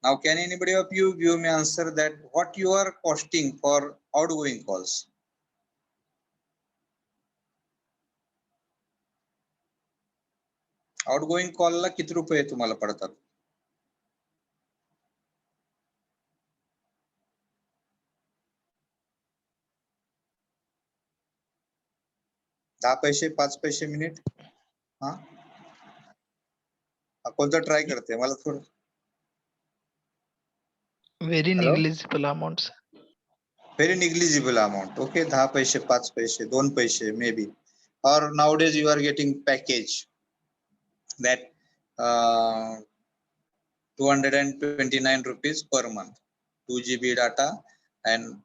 Now, can anybody of you give me answer that what you are costing for outgoing calls? Outgoing call ला किती रुपये तुम्हाला पडतात? 10 पैसे 5 पैसे minute. हा, कोणतं try करते मला थोडं. Very Hello? negligible amounts. Very negligible amount. Okay, 10 पैसे 5 पैसे 2 पैसे maybe. Or nowadays you are getting package that 229 rupees per month, 2 GB data and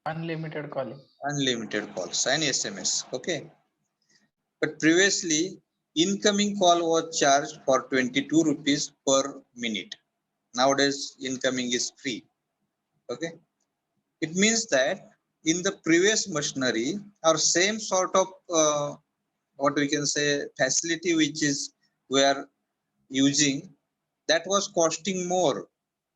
Unlimited calling. unlimited calls and SMS. Okay, but previously incoming call was charged for 22 rupees per minute. Nowadays incoming is free. Okay, it means that in the previous machinery or same sort of what we can say facility which is we are using, that was costing more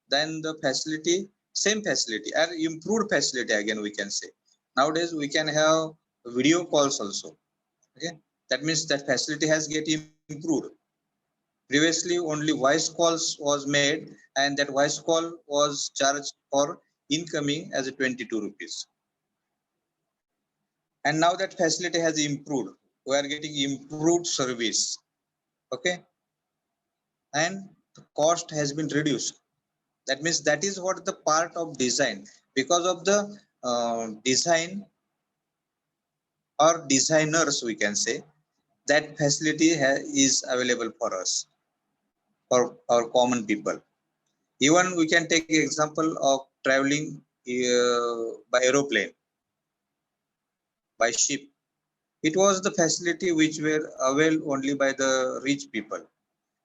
than the facility, same facility or improved facility again we can say. Nowadays we can have video calls also. Okay, that means that facility has get improved. Previously only voice calls was made, and that voice call was charged for incoming as a 22 rupees. And now that facility has improved, we are getting improved service. Okay, and the cost has been reduced. That means that is what the part of design, because of the design or designers we can say, that facility is available for us, for our common people. Even we can take example of traveling by aeroplane, by ship. It was the facility which were available only by the rich people.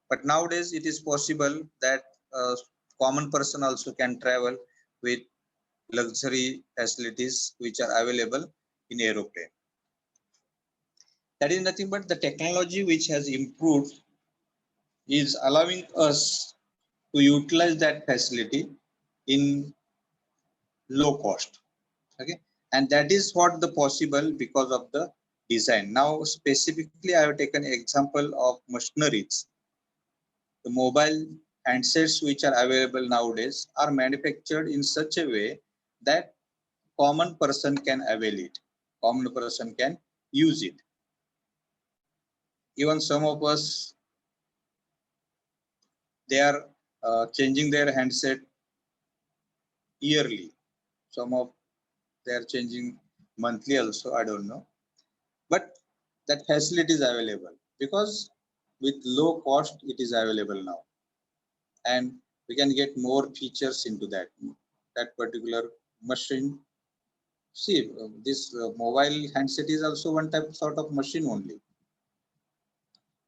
But nowadays it is possible that common person also can travel with luxury facilities which are available in aeroplane. That is nothing but the technology which has improved is allowing us to utilize that facility in low cost. Okay, and that is what the possible because of the design. Now specifically I have taken example of machineries. The mobile handsets which are available nowadays are manufactured in such a way that common person can avail it, common person can use it. Even some of us, they are changing their handset yearly. Some of they are changing monthly also, I don't know. But that facility is available because with low cost it is available now, and we can get more features into that particular machine. See, this mobile handset is also one type sort of machine only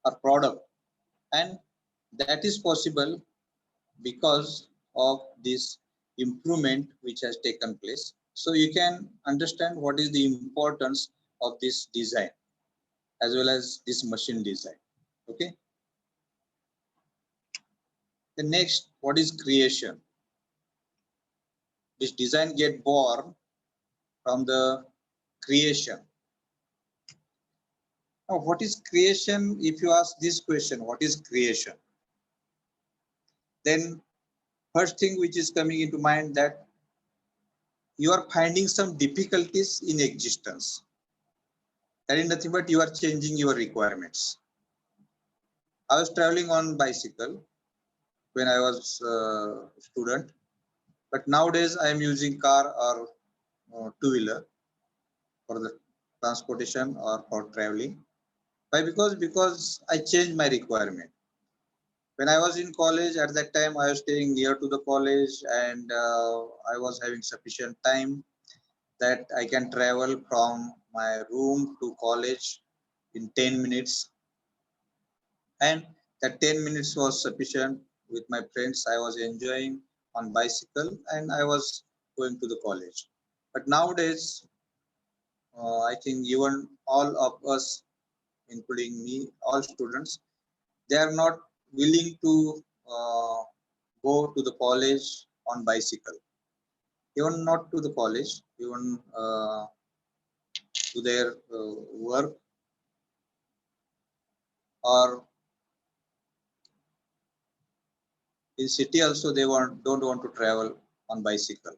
or product, and that is possible because of this improvement which has taken place. So you can understand what is the importance of this design as well as this machine design. Okay. The next, what is creation? This design get born from the creation. Now, what is creation? If you ask this question, what is creation? Then first thing which is coming into mind that you are finding some difficulties in existence. That is nothing but you are changing your requirements. I was traveling on bicycle when I was a student, but nowadays I am using car or two-wheeler for the transportation or for traveling. Why? Because I changed my requirement. When I was in college, at that time I was staying near to the college, and I was having sufficient time that I can travel from my room to college in 10 minutes, and that 10 minutes was sufficient. With my friends I was enjoying on bicycle and I was going to the college. But nowadays I think even all of us, including me, all students, they are not willing to go to the college on bicycle. Even not to the college, even to their work, or in city also they don't want to travel on bicycle.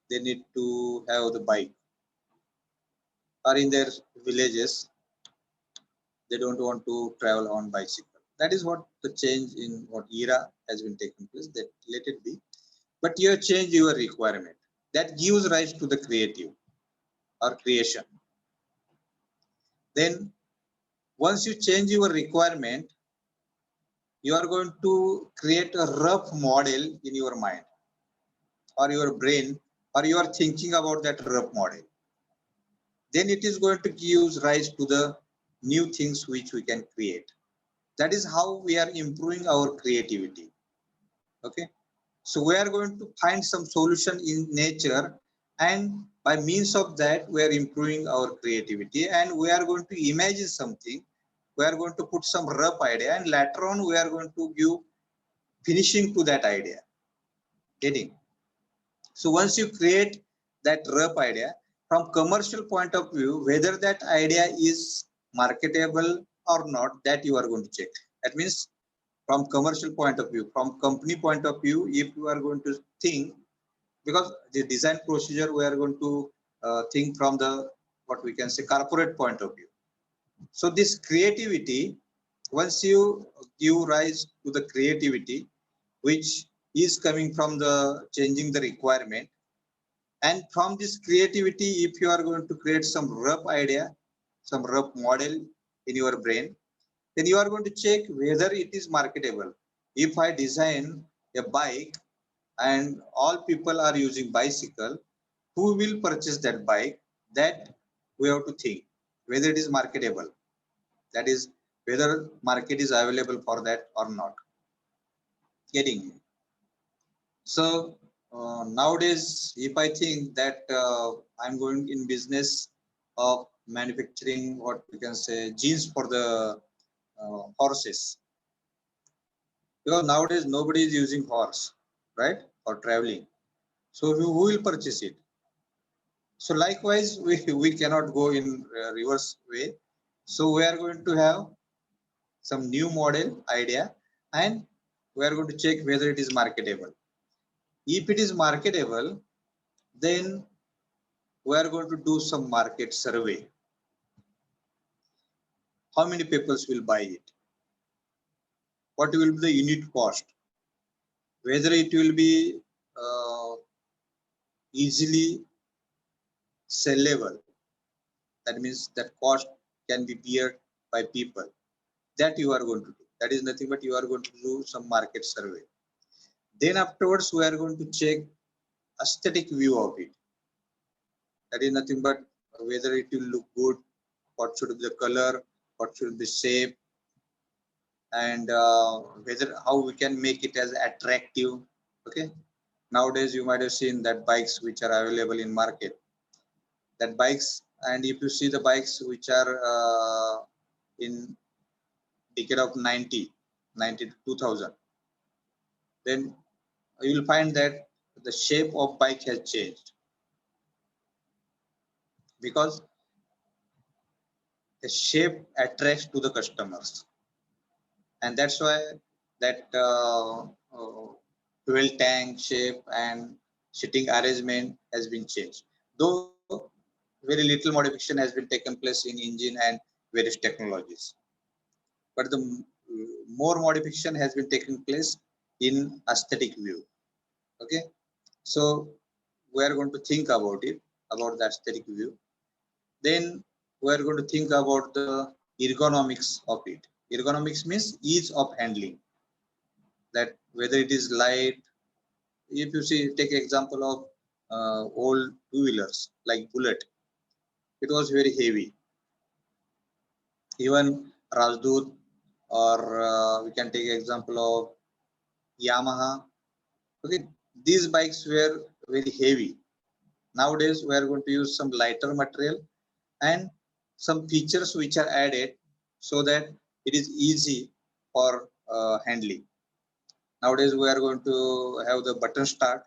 They need to have the bike, or in their villages they don't want to travel on bicycle. That is what the change in what era has been taking place. That let it be. But you have changed your requirement. That gives rise to the creative or creation. Then once you change your requirement, you are going to create a rough model in your mind or your brain, or you are thinking about that rough model. Then it is going to give rise to the new things which we can create. That is how we are improving our creativity. Okay. So we are going to find some solution in nature, and by means of that we are improving our creativity, and we are going to imagine something. We are going to put some rough idea, and later on we are going to give finishing to that idea. Getting? So once you create that rough idea, from commercial point of view, whether that idea is marketable or not, that you are going to check. That means from commercial point of view, from company point of view, if you are going to think, because the design procedure we are going to think from the what we can say corporate point of view. So this creativity, once you give rise to the creativity, which is coming from the changing the requirement, and from this creativity, if you are going to create some rough idea, some rough model in your brain, then you are going to check whether it is marketable. If I design a bike and all people are using bicycle, who will purchase that bike? That we have to think whether it is marketable. That is whether market is available for that or not. Getting me? So nowadays, if I think that I'm going in business of manufacturing what we can say jeans for the horses, because nowadays nobody is using horse, right, for traveling. So who will purchase it? So likewise, we cannot go in reverse way. So we are going to have some new model idea, and we are going to check whether it is marketable. If it is marketable, then we are going to do some market survey. How many people will buy it? What will be the unit cost? whether it will be easily sellable. That means that cost can be beared by people. That you are going to do. That is nothing but you are going to do some market survey. Then afterwards, we are going to check aesthetic view of it. That is nothing but whether it will look good, what should be the color, what should be shape, and whether how we can make it as attractive. Okay. Nowadays, you might have seen that bikes which are available in market. That bikes, and if you see the bikes which are in decade of 90 to 2000, then you will find that the shape of bike has changed because the shape attracts to the customers, and that's why that fuel tank shape and sitting arrangement has been changed. Though very little modification has been taken place in engine and various technologies, but the more modification has been taking place in aesthetic view. Okay, so we are going to think about it, about the aesthetic view. Then we are going to think about the ergonomics of it. Ergonomics means ease of handling, that whether it is light. If you see, take example of old two-wheelers like Bullet, it was very heavy. Even Rajdoot, or we can take example of Yamaha. Okay, these bikes were very heavy. Nowadays, we are going to use some lighter material and some features which are added so that it is easy for handling. Nowadays, we are going to have the button start,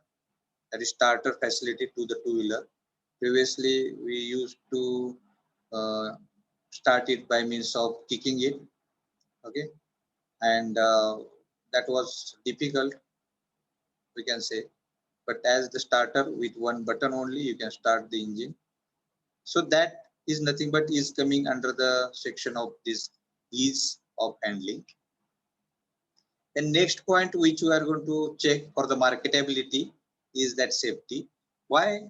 that is starter facility to the two-wheeler. Previously, we used to uh, start it by means of kicking it. Okay, and that was difficult, we can say. But as the starter with one button only, you can start the engine. So that is nothing but is coming under the section of this ease of handling. And next point which we are going to check for the marketability is that safety. Why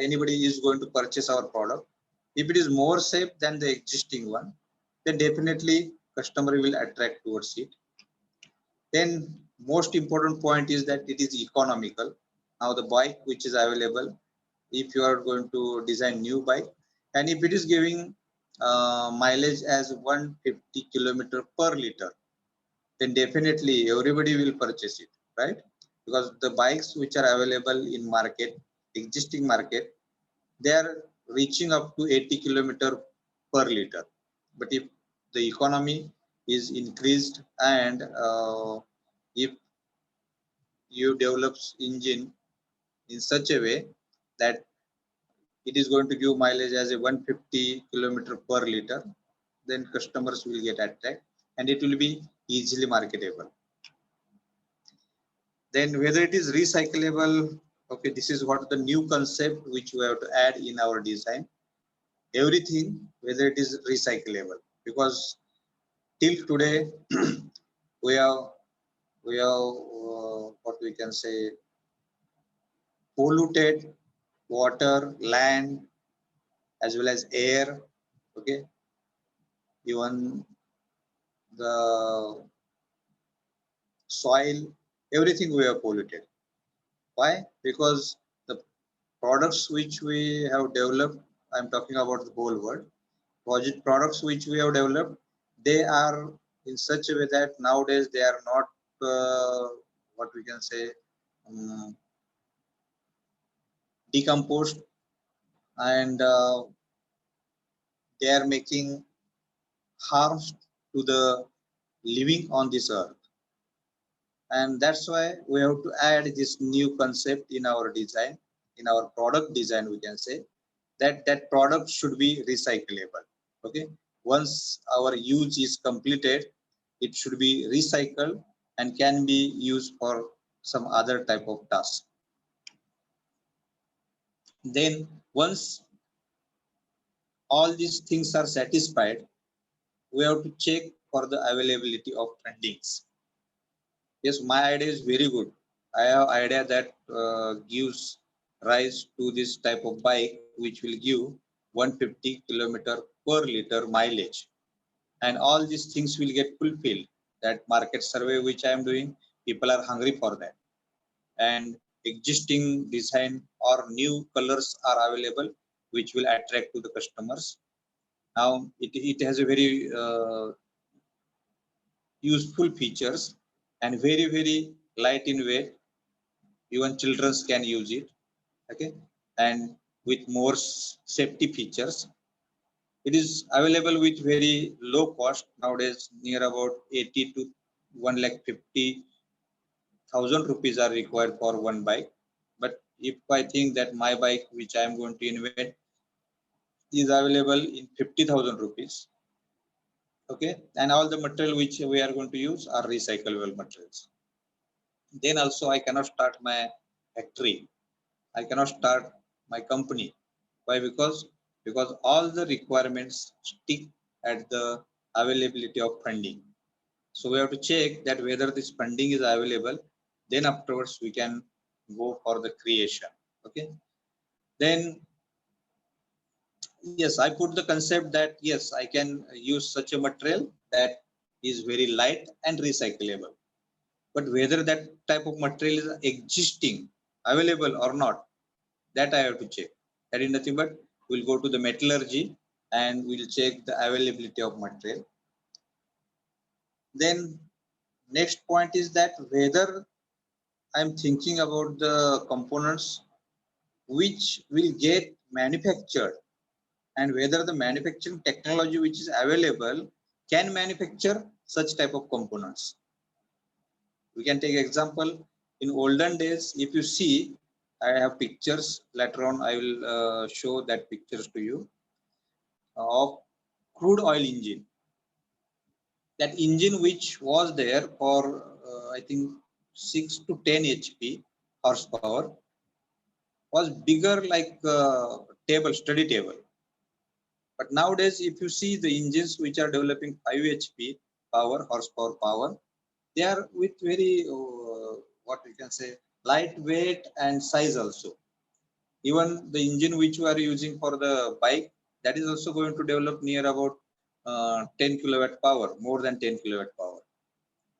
anybody is going to purchase our product? If it is more safe than the existing one, then definitely customer will attract towards it. Then most important point is that it is economical. Now the bike which is available, if you are going to design new bike, and if it is giving mileage as 150 kilometer per liter, then definitely everybody will purchase it, right? Because the bikes which are available in market, existing market, they are reaching up to 80 kilometer per liter. But if the economy is increased and if you develops engine in such a way that it is going to give mileage as a 150 kilometer per liter, then customers will get attracted and it will be easily marketable. Then whether it is recyclable, okay, this is what the new concept which we have to add in our design. Everything, whether it is recyclable, because till today we have what we can say, polluted water, land, as well as air. Okay, even the soil, everything we have polluted. Why? Because the products which we have developed, I'm talking about the whole world, project products which we have developed, they are in such a way that nowadays they are not what we can say, um, decomposed, and they are making harms to the living on this earth. And that's why we have to add this new concept in our design, in our product design, we can say, that that product should be recyclable. Okay, once our use is completed, it should be recycled and can be used for some other type of task. Then once all these things are satisfied, we have to check for the availability of trendings. Yes, my idea is very good, I have idea that gives rise to this type of bike which will give 150 kilometer per liter mileage, and all these things will get fulfilled. That market survey which I am doing, people are hungry for that, and existing design or new colors are available which will attract to the customers. Now it has a very useful features and very light in weight. Even children can use it. Okay, and with more safety features. It is available with very low cost nowadays, near about 80 to 1,50,000 rupees are required for one bike. But if I think that my bike which I am going to invent is available in 50,000 rupees, okay, and all the material which we are going to use are recyclable materials, then also I cannot start my factory, I cannot start my company. Why? Because all the requirements stick at the availability of funding. So we have to check that whether this funding is available, then afterwards we can go for the creation. Okay, then yes, I put the concept that yes, I can use such a material that is very light and recyclable. But whether that type of material is existing, available or not, that I have to check. That is nothing but we'll go to the metallurgy and we'll check the availability of material. Then next point is that whether I'm thinking about the components which will get manufactured, and whether the manufacturing technology which is available can manufacture such type of components. We can take example in olden days. If you see, I have pictures, later on I will show that pictures to you of crude oil engine. That engine which was there for I think 6 to 10 HP horsepower was bigger like table, study table. But nowadays, if you see the engines which are developing 5 HP horsepower power, they are with very what we can say lightweight and size also. Even the engine which we are using for the bike, that is also going to develop near about 10 kilowatt power, more than 10 kilowatt power.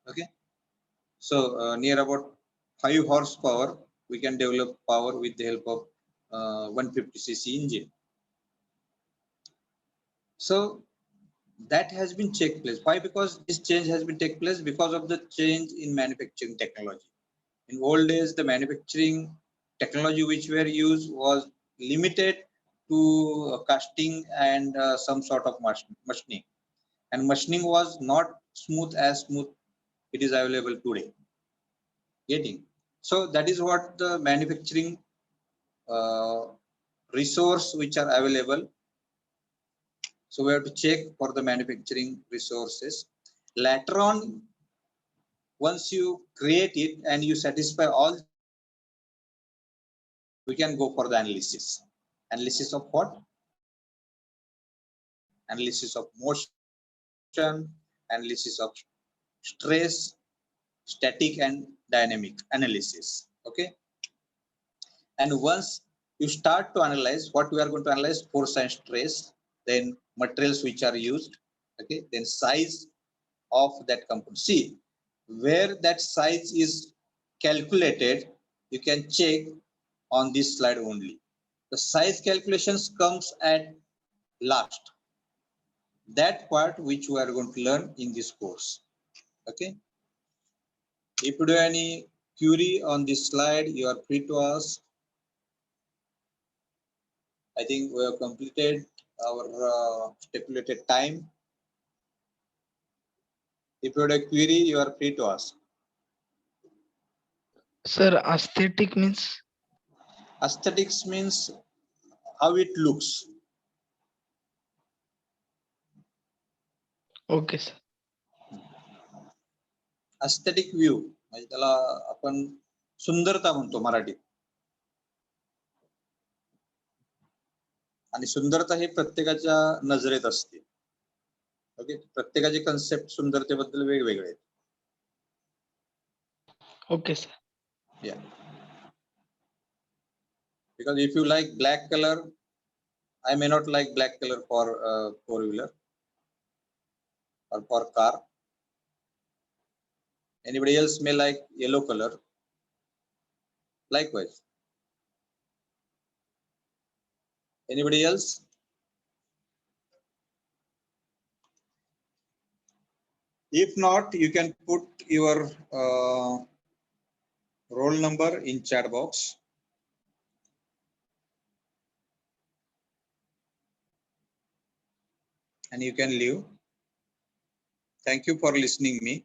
Okay, so near about 5 horsepower we can develop power with the help of 150cc engine. So that has been take place. Why? Because this change has been take place because of the change in manufacturing technology. In old days, the manufacturing technology which were used was limited to casting and some sort of machining, and machining was not smooth as smooth it is available today. Getting, so that is what the manufacturing uh, resource which are available. So we have to check for the manufacturing resources. Later on, once you create it and you satisfy all, we can go for the analysis. Analysis of what? Analysis of motion, analysis of stress, static and dynamic analysis. Okay, and once you start to analyze, what we are going to analyze: force and stress, then materials which are used, okay, then size of that component. See, where that size is calculated, you can check on this slide only. The size calculations comes at last, that part which we are going to learn in this course. Okay, if you do any query on this slide, you are free to ask. I think we have completed our stipulated time. If you have a query, you are free to ask. Sir, aesthetic means? Aesthetics means how it looks. Okay, sir. Aesthetic view म्हणजे त्याला आपण सुंदरता म्हणतो मराठीत. आणि सुंदरता हे प्रत्येकाच्या नजरेत असते. ओके, प्रत्येकाचे कन्सेप्ट सुंदरतेबद्दल वेगवेगळे आहेत. Okay, sir. Yeah. Because if you like black color, I may not like black color for four-wheeler or for car. Anybody else may like yellow color. Likewise. Anybody else? If not, you can put your roll number in chat box. And you can leave. Thank you for listening me.